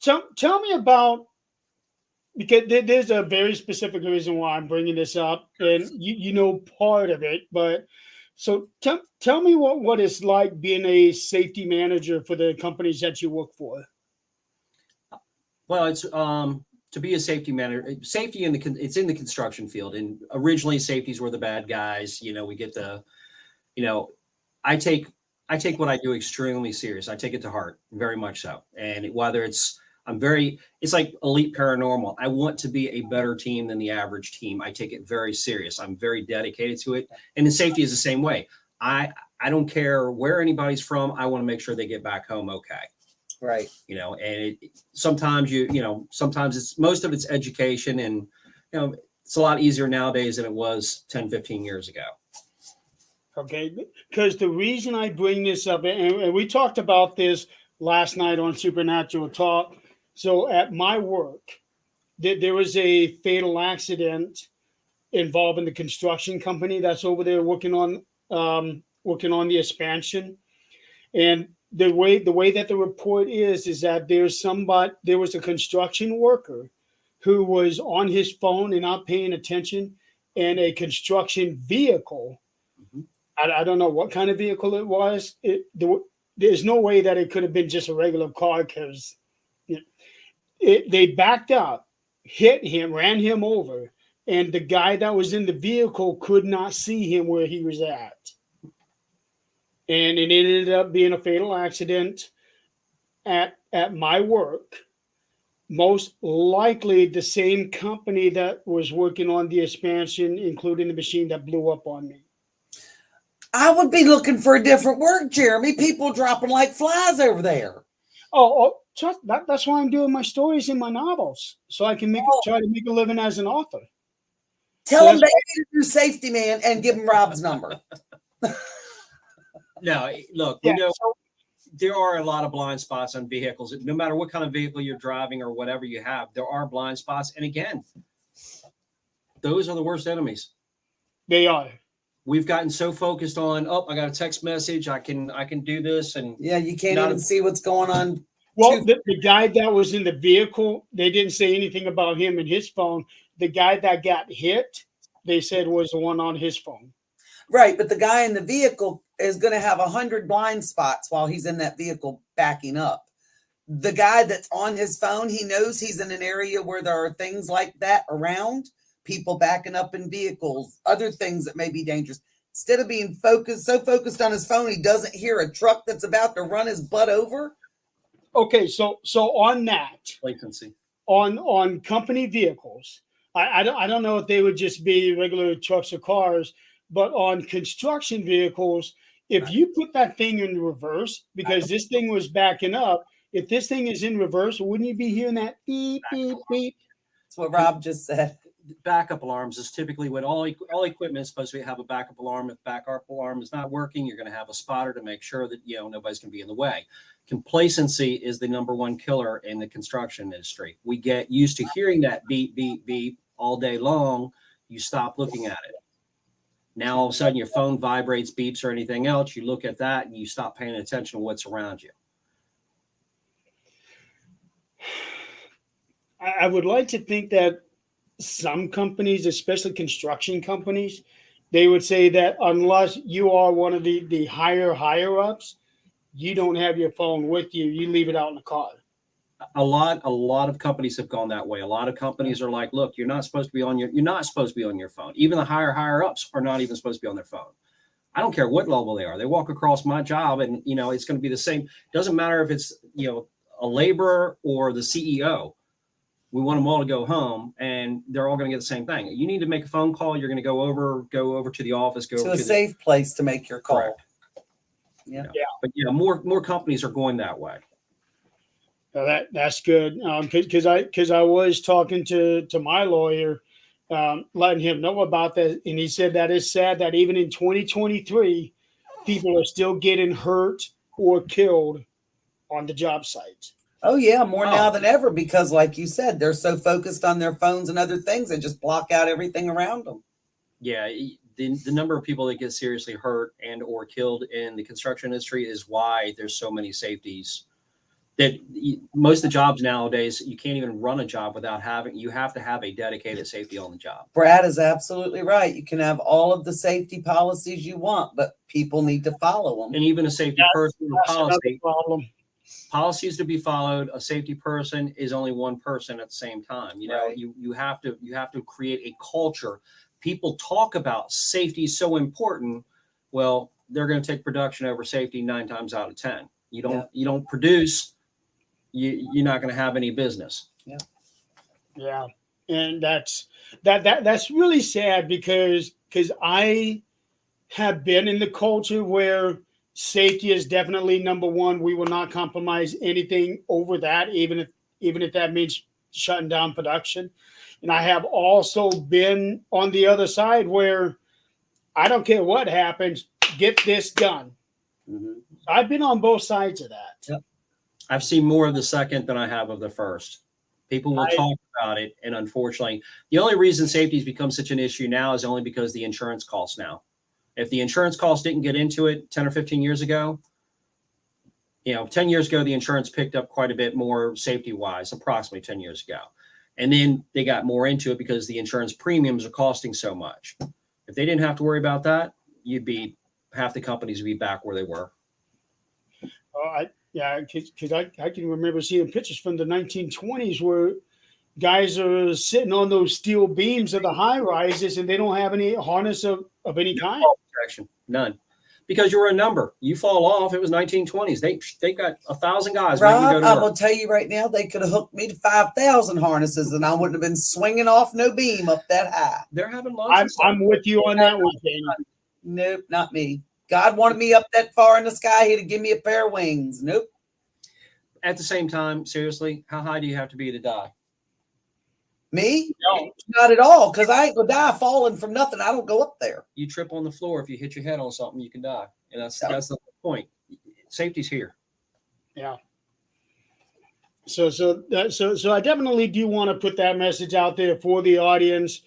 tell me about, because there's a very specific reason why I'm bringing this up, and you know part of it, but so tell me what it's like being a safety manager for the companies that you work for.
Well, it's to be a safety manager, safety it's in the construction field, and originally safeties were the bad guys. You know, we get I take what I do extremely serious. I take it to heart, very much so. And whether it's like elite paranormal. I want to be a better team than the average team. I take it very serious. I'm very dedicated to it. And the safety is the same way. I don't care where anybody's from. I want to make sure they get back home okay.
Right.
You know, and sometimes it's most of it's education, and it's a lot easier nowadays than it was 10, 15 years ago.
Okay, because the reason I bring this up, and we talked about this last night on Supernatural Talk. So at my work, there was a fatal accident involving the construction company that's over there working on the expansion. And the way that the report is that there was a construction worker who was on his phone and not paying attention, and a construction vehicle. I don't know what kind of vehicle it was. There's no way that it could have been just a regular car, because they backed up, hit him, ran him over, and the guy that was in the vehicle could not see him where he was at. And it ended up being a fatal accident at my work. Most likely the same company that was working on the expansion, including the machine that blew up on me.
I would be looking for a different work, Jeremy. People dropping like flies over there.
That's why I'm doing my stories in my novels, so I can try to make a living as an author.
Tell them they need a new safety man and give them Rob's number.
No, look, there are a lot of blind spots on vehicles. No matter what kind of vehicle you're driving or whatever you have, there are blind spots. And again, those are the worst enemies.
They are.
We've gotten so focused on, oh, I got a text message, I can do this, and
Yeah, you can't
Not
even
a-
see what's going on.
Well, the guy that was in the vehicle, they didn't say anything about him and his phone. The guy that got hit, they said was the one on his phone.
Right, but the guy in the vehicle is going to have 100 blind spots while he's in that vehicle backing up. The guy that's on his phone, he knows he's in an area where there are things like that around, people backing up in vehicles, other things that may be dangerous. Instead of being so focused on his phone, he doesn't hear a truck that's about to run his butt over.
Okay, so on that,
latency.
on company vehicles, I don't know if they would just be regular trucks or cars, but on construction vehicles, if you put that thing in reverse, because this thing was backing up, if this thing is in reverse, wouldn't you be hearing that beep, beep, beep?
That's what Rob just said.
Backup alarms is typically what all equipment is supposed to have a backup alarm. If backup alarm is not working, you're going to have a spotter to make sure that nobody's going to be in the way. Complacency is the number one killer in the construction industry. We get used to hearing that beep, beep, beep all day long. You stop looking at it. Now all of a sudden your phone vibrates, beeps, or anything else. You look at that and you stop paying attention to what's around you.
I would like to think that some companies, especially construction companies, they would say that unless you are one of the higher ups, you don't have your phone with you. You leave it out in the car.
A lot of companies have gone that way. A lot of companies are like, look, you're not supposed to be on your phone. Even the higher ups are not even supposed to be on their phone. I don't care what level they are. They walk across my job and it's going to be the same. It doesn't matter if it's a laborer or the CEO. We want them all to go home, and they're all going to get the same thing. You need to make a phone call. You're going to go over to the office, go
To
over
a
to
safe place to make your call.
Correct.
Yeah.
But more companies are going that way.
That's good, because I was talking to my lawyer, letting him know about that, and he said that it's sad that even in 2023, people are still getting hurt or killed on the job sites.
Oh, yeah, more now
Oh.
than ever because, like you said, they're so focused on their phones and other things, they just block out everything around them.
Yeah, the number of people that get seriously hurt and or killed in the construction industry is why there's so many safeties. That most of the jobs nowadays, you can't even run a job without you have to have a dedicated safety on the job.
Brad is absolutely right. You can have all of the safety policies you want, but people need to follow them.
And even a safety person or
That's another
policy.
problem.
Policies to be followed. A safety person is only one person at the same time.
Right.
You have to create a culture. People talk about safety is so important. Well, they're going to take production over safety 9 times out of 10. You don't produce, you're not going to have any business.
Yeah, and that's really sad because I have been in the culture where safety is definitely number one. We will not compromise anything over that, even if that means shutting down production. And I have also been on the other side where I don't care what happens, get this done.
Mhm.
I've been on both sides of that.
Yep.
I've seen more of the second than I have of the first. People will talk about it, and unfortunately, the only reason safety has become such an issue now is only because the insurance costs now. If the insurance costs didn't get into it 10 or 15 years ago, 10 years ago, the insurance picked up quite a bit more safety-wise, approximately 10 years ago. And then they got more into it because the insurance premiums are costing so much. If they didn't have to worry about that, half the companies would be back where they were.
Because I can remember seeing pictures from the 1920s where guys are sitting on those steel beams of the high rises and they don't have any harness of any kind.
Protection, none. Because you were a number. You fall off. It was 1920s. They got 1,000 guys waiting to go
Rob,
to
I'm
work.
going to tell you right now, they could have hooked me to 5,000 harnesses and I wouldn't have been swinging off no beam up that high.
They're having lots of
I'm with you on that one, Danny.
Nope, not me. God wanted me up that far in the sky. He'd give me a pair of wings. Nope.
At the same time, seriously, how high do you have to be to die?
Me?
No.
Not at all, because I ain't going to die falling from nothing. I don't go up there.
You trip on the floor. If you hit your head on something, you can die. And that's the point. Safety's here.
Yeah. So I definitely do want to put that message out there for the audience.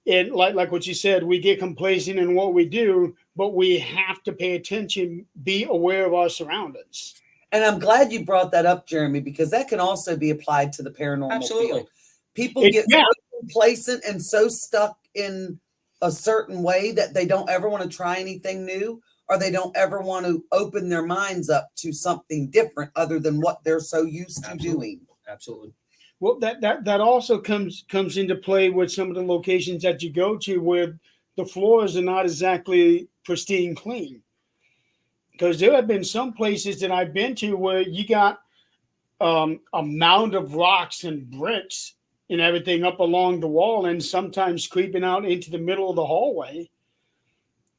And like what you said, we get complacent in what we do, but we have to pay attention, be aware of our surroundings.
And I'm glad you brought that up, Jeremy, because that can also be applied to the paranormal
Absolutely.
field. People get
Yeah.
so complacent and so stuck in a certain way that they don't ever want to try anything new, or they don't ever want to open their minds up to something different other than what they're so used to doing.
Absolutely.
Well, that also comes into play with some of the locations that you go to where the floors are not exactly pristine clean. Because there have been some places that I've been to where you got a mound of rocks and bricks and everything up along the wall, and sometimes creeping out into the middle of the hallway.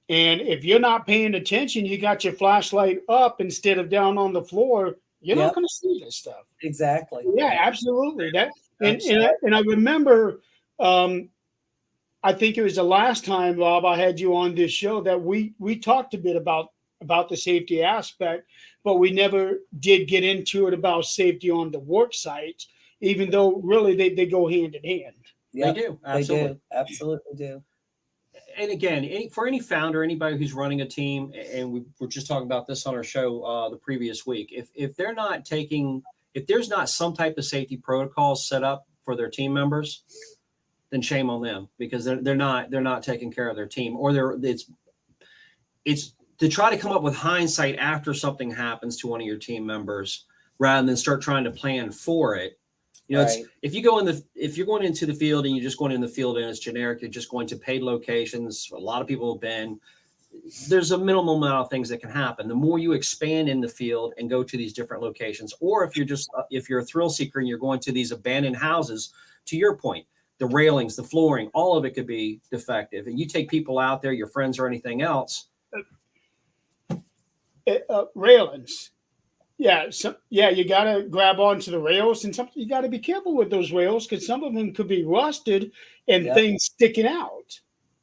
And if you're not paying attention, you got your flashlight up instead of down on the floor, you're not
Yep.
going to see this stuff.
Exactly.
Yeah, absolutely. And
Absolutely.
I remember, I think it was the last time, Rob, I had you on this show that we talked a bit about the safety aspect, but we never did get into it about safety on the work sites, even though really they go hand in hand.
Yep,
They do.
they
Absolutely.
do. Absolutely do.
And again, for any founder, anybody who's running a team, and we were just talking about this on our show the previous week, if they're not taking, if there's not some type of safety protocols set up for their team members, then shame on them, because they're not taking care of their team, or it's to try to come up with hindsight after something happens to one of your team members rather than start trying to plan for it. You know,
Right.
it's, if you're going into the field and you're just going in the field and it's generic, you're just going to paid locations. A lot of people have been. There's a minimal amount of things that can happen. The more you expand in the field and go to these different locations, or if you're a thrill seeker and you're going to these abandoned houses, to your point, the railings, the flooring, all of it could be defective. And you take people out there, your friends or anything else.
Railings. Yeah, you got to grab onto the rails, and you got to be careful with those rails because some of them could be rusted and
Yep.
things sticking out.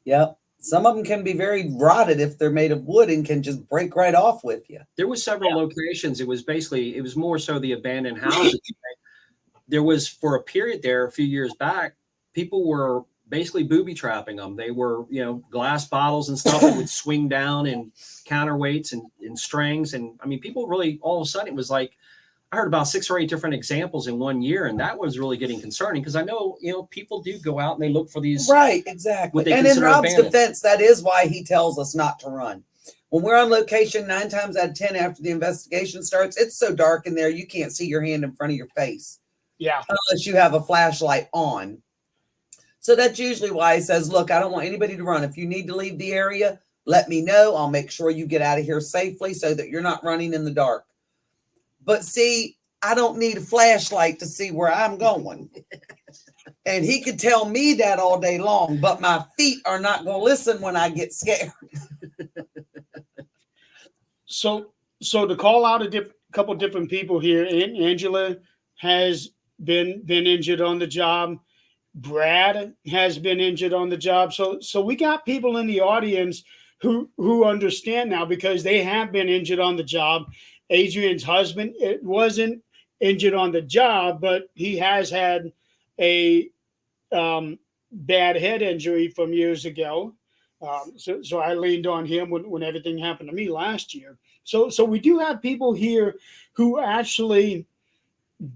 Yep. Some of them can be very rotted if they're made of wood and can just break right off with you.
There was several locations. It was more so the abandoned houses. There was, for a period there a few years back, people were basically booby trapping them. They were, glass bottles and stuff that would swing down and counterweights and strings. And I mean, people really, all of a sudden, it was like, I heard about 6 or 8 different examples in 1 year. And that was really getting concerning because I know, people do go out and they look for these.
Right, exactly. And in Rob's defense, that is why he tells us not to run. When we're on location, 9 times out of 10 after the investigation starts, it's so dark in there, you can't see your hand in front of your face.
Yeah.
Unless you have a flashlight on. So that's usually why he says, look, I don't want anybody to run. If you need to leave the area, let me know. I'll make sure you get out of here safely so that you're not running in the dark. But see, I don't need a flashlight to see where I'm going. And he could tell me that all day long, but my feet are not going to listen when I get scared.
So to call out a couple different people here, Angela has been injured on the job. Brad has been injured on the job. So we got people in the audience who understand now because they have been injured on the job. Adrian's husband, it wasn't injured on the job, but he has had a bad head injury from years ago. So I leaned on him when everything happened to me last year. So we do have people here who actually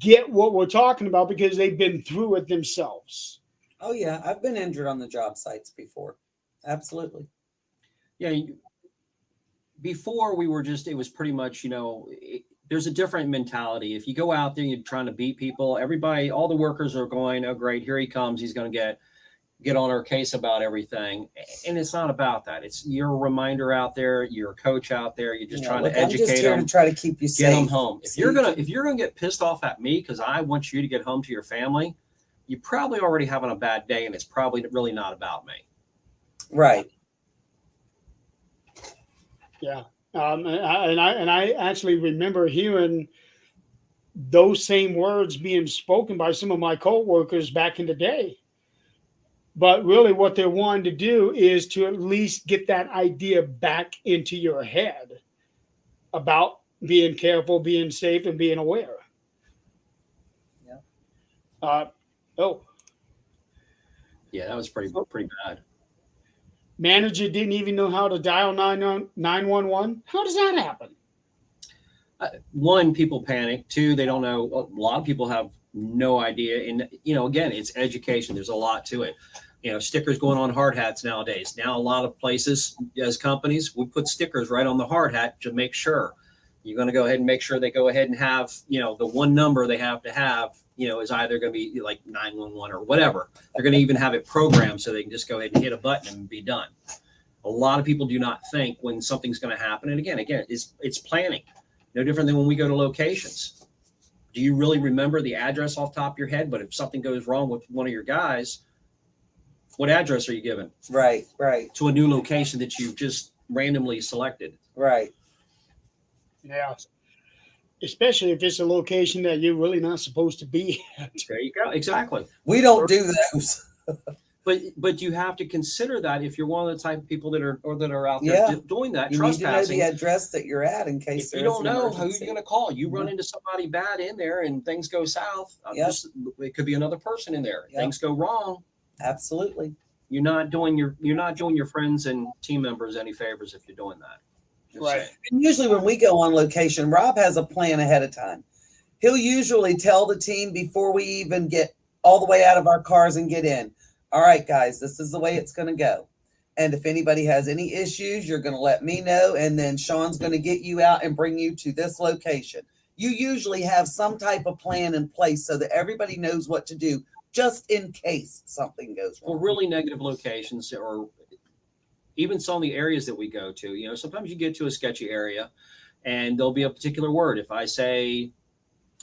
get what we're talking about because they've been through it themselves.
Oh yeah, I've been injured on the job sites before. Absolutely.
Yeah. Before it was pretty much, there's a different mentality. If you go out there and you're trying to beat people, everybody, all the workers are going, oh great, here he comes. He's going to get on our case about everything. And it's not about that. It's you're a reminder out there. You're a coach out there. You're just trying to educate
I'm just here
them.
to try to keep you safe.
Get them home. If you're gonna get pissed off at me because I want you to get home to your family, you're probably already having a bad day, and it's probably really not about me.
Right.
Yeah. And I actually remember hearing those same words being spoken by some of my coworkers back in the day. But really what they're wanting to do is to at least get that idea back into your head about being careful, being safe, and being aware.
Yeah.
Oh,
Yeah, that was pretty bad.
manager didn't even know how to dial 911. How does that happen?
One, people panic. Two, they don't know. A lot of people have no idea. And, again, it's education. There's a lot to it. Stickers going on hard hats nowadays. Now, a lot of places, as companies, we put stickers right on the hard hat to make sure. You're going to go ahead and make sure they go ahead and have, the one number they have to have, is either going to be like 911 or whatever. They're going to even have it programmed so they can just go ahead and hit a button and be done. A lot of people do not think when something's going to happen. And again, it's planning. No different than when we go to locations. Do you really remember the address off the top of your head? But if something goes wrong with one of your guys, what address are you given?
Right.
To a new location that you've just randomly selected.
Right.
Yeah. Especially if it's a location that you're really not supposed to be at.
There you go. Exactly.
We don't do those.
But you have to consider that if you're one of the type of people that are out there
Yeah.
doing that,
You need to know
trespassing.
the address that you're at in case
If you don't know who you're going to call, you run into somebody bad in there and things go south.
Yep.
It could be another person in there.
Yep.
Things go wrong.
Absolutely.
You're not doing your friends and team members any favors if you're doing that. Just
Right.
saying.
And usually when we go on location, Rob has a plan ahead of time. He'll usually tell the team before we even get all the way out of our cars and get in. All right, guys, this is the way it's going to go. And if anybody has any issues, you're going to let me know. And then Sean's going to get you out and bring you to this location. You usually have some type of plan in place so that everybody knows what to do just in case something goes wrong.
For really negative locations or even some of the areas that we go to, sometimes you get to a sketchy area and there'll be a particular word. If I say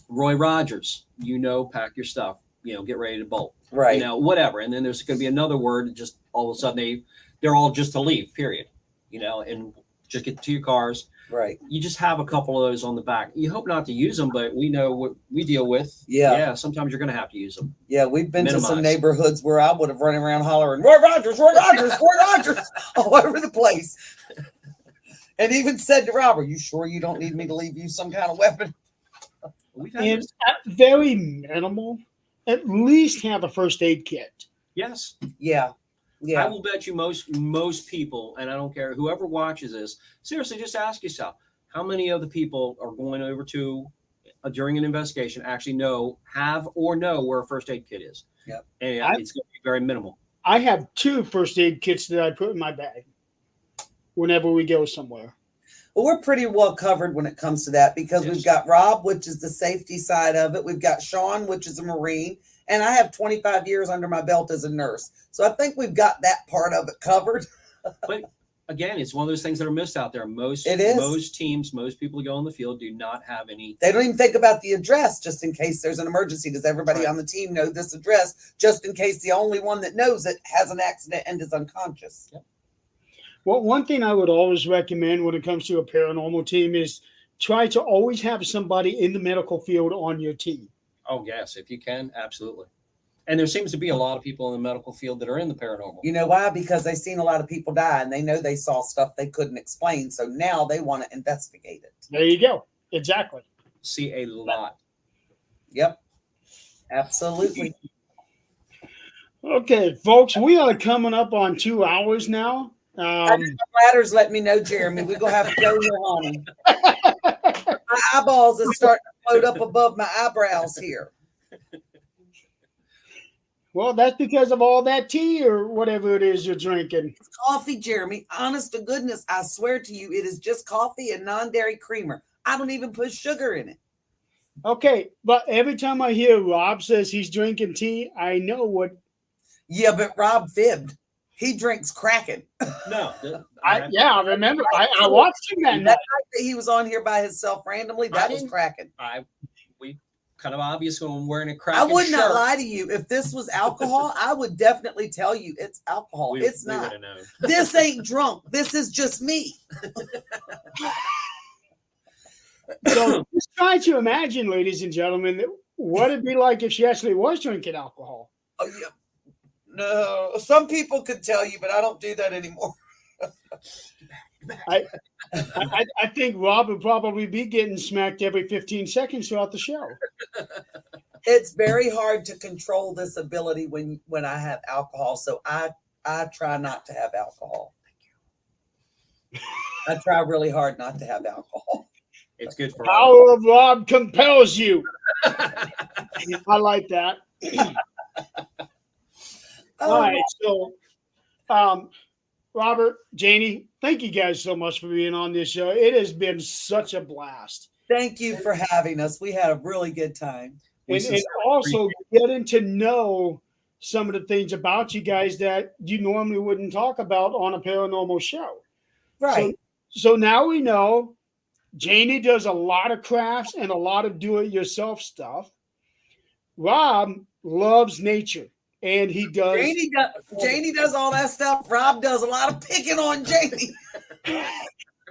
Roy Rogers, pack your stuff, get ready to bolt.
Right.
Whatever. And then there's going to be another word. Just all of a sudden they're all just to leave, period. And just get to your cars.
Right.
You just have a couple of those on the back. You hope not to use them, but we know what we deal with.
Yeah.
Sometimes you're going to have to use them.
Yeah. We've been to some
Minimize.
neighborhoods where I would have run around hollering, Roy Rogers, Roy Rogers, Roy Rogers, all over the place. And even said to Rob, are you sure you don't need me to leave you some kind of weapon?
We've had
And
this.
at very minimal, at least have a first aid kit.
Yes.
Yeah.
I
Yeah.
will bet you most people, and I don't care whoever watches this, seriously, just ask yourself, how many of the people are going over to during an investigation actually have or know where a first aid kit is?
Yep.
And it's going to be very minimal.
I have 2 first aid kits that I put in my bag whenever we go somewhere.
Well, we're pretty well covered when it comes to that because
Yes.
we've got Rob, which is the safety side of it. We've got Sean, which is a Marine. And I have 25 years under my belt as a nurse. So I think we've got that part of it covered.
But again, it's one of those things that are missed out there.
It is.
Most teams, most people who go on the field do not have any.
They don't even think about the address just in case there's an emergency. Does everybody
Right.
on the team know this address just in case the only one that knows it has an accident and is unconscious?
Yep.
Well, one thing I would always recommend when it comes to a paranormal team is try to always have somebody in the medical field on your team.
Oh, yes, if you can, absolutely. And there seems to be a lot of people in the medical field that are in the paranormal.
You know why? Because they've seen a lot of people die and they know they saw stuff they couldn't explain. So now they want to investigate it.
There you go. Exactly.
See a lot.
Yep. Absolutely.
Okay, folks, we are coming up on 2 hours now.
Ladders, let me know, Jeremy. We're going to have to go here, honey. My eyeballs is starting to float up above my eyebrows here.
Well, that's because of all that tea or whatever it is you're drinking.
It's coffee, Jeremy. Honest to goodness, I swear to you, it is just coffee and non-dairy creamer. I don't even put sugar in it.
Okay, but every time I hear Rob says he's drinking tea, I know what.
Yeah, but Rob fibbed. He drinks Kraken.
No.
I remember. I watched him that
That
night.
night that he was on here by himself randomly, that was
didn't-
Kraken.
We kind of obvious when I'm wearing a crack.
I would not lie to you. If this was alcohol, I would definitely tell you it's alcohol. It's not.
We known.
This ain't drunk. This is just me.
So just try to imagine, ladies and gentlemen, what it'd be like if she actually was drinking alcohol.
Oh, yeah. No, some people could tell you, but I don't do that anymore.
I think Rob would probably be getting smacked every 15 seconds throughout the show.
It's very hard to control this ability when I have alcohol. So I try not to have alcohol. I try really hard not to have alcohol.
It's good for
Power of Rob compels you. I like that. All right, so Robert, Janie, thank you guys so much for being on this show. It has been such a blast.
Thank you for having us. We had a really good time.
And also getting to know some of the things about you guys that you normally wouldn't talk about on a paranormal show.
Right.
So now we know Janie does a lot of crafts and a lot of do-it-yourself stuff. Rob loves nature, and he does.
Janie does all that stuff. Rob does a lot of picking on Janie.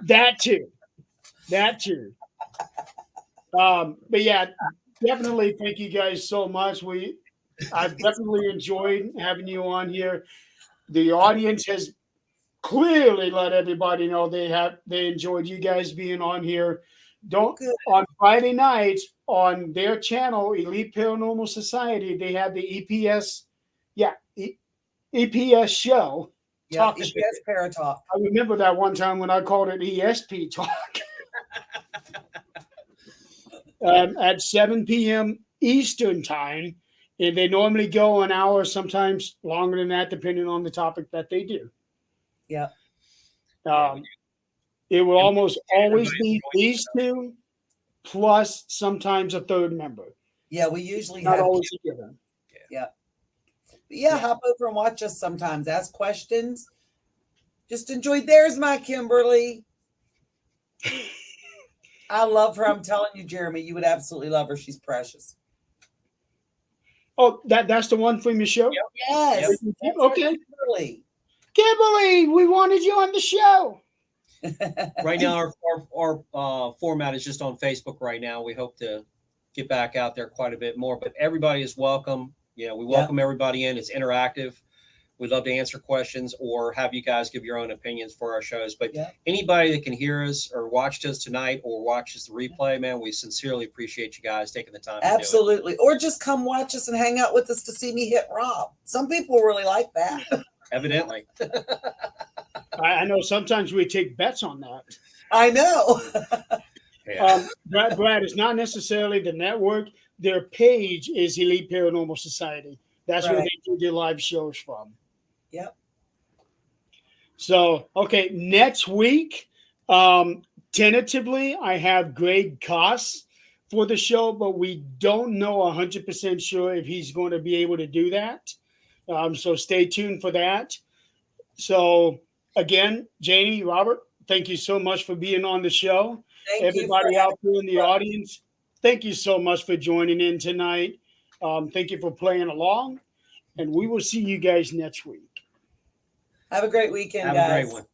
That too. But yeah, definitely thank you guys so much. I've definitely enjoyed having you on here. The audience has clearly let everybody know they enjoyed you guys being on here. On Friday nights on their channel, Elite Paranormal Society, they had the EPS show.
Yeah, EPS Paratalk.
I remember that one time when I called it ESP Talk. At 7 p.m. Eastern time, and they normally go an hour, sometimes longer than that, depending on the topic that they do.
Yeah.
It will almost always be these two, plus sometimes a third member.
Yeah, we usually
Not
have
always a given.
Yeah, hop over and watch us sometimes. Ask questions. Just enjoy. There's my Kimberly. I love her. I'm telling you, Jeremy, you would absolutely love her. She's precious.
Oh, that's the one from your show?
Yes.
Yep. Okay.
Kimberly,
we wanted you on the show.
Right now, our format is just on Facebook right now. We hope to get back out there quite a bit more, but everybody is welcome. We welcome everybody in. It's interactive. We'd love to answer questions or have you guys give your own opinions for our shows. But anybody that can hear us or watched us tonight or watches the replay, man, we sincerely appreciate you guys taking the time.
Absolutely. Or just come watch us and hang out with us to see me hit Rob. Some people really like that.
Evidently.
I know sometimes we take bets on that.
I know.
Brad, it's not necessarily the network. Their page is Elite Paranormal Society. That's where they do their live shows from.
Yep.
So, okay, next week, tentatively, I have Greg Koss for the show, but we don't know 100% sure if he's going to be able to do that. So stay tuned for that. So, again, Janie, Robert, thank you so much for being on the show. Everybody out there in the audience, thank you so much for joining in tonight. Thank you for playing along, and we will see you guys next week.
Have a great weekend, guys.
Have a great one.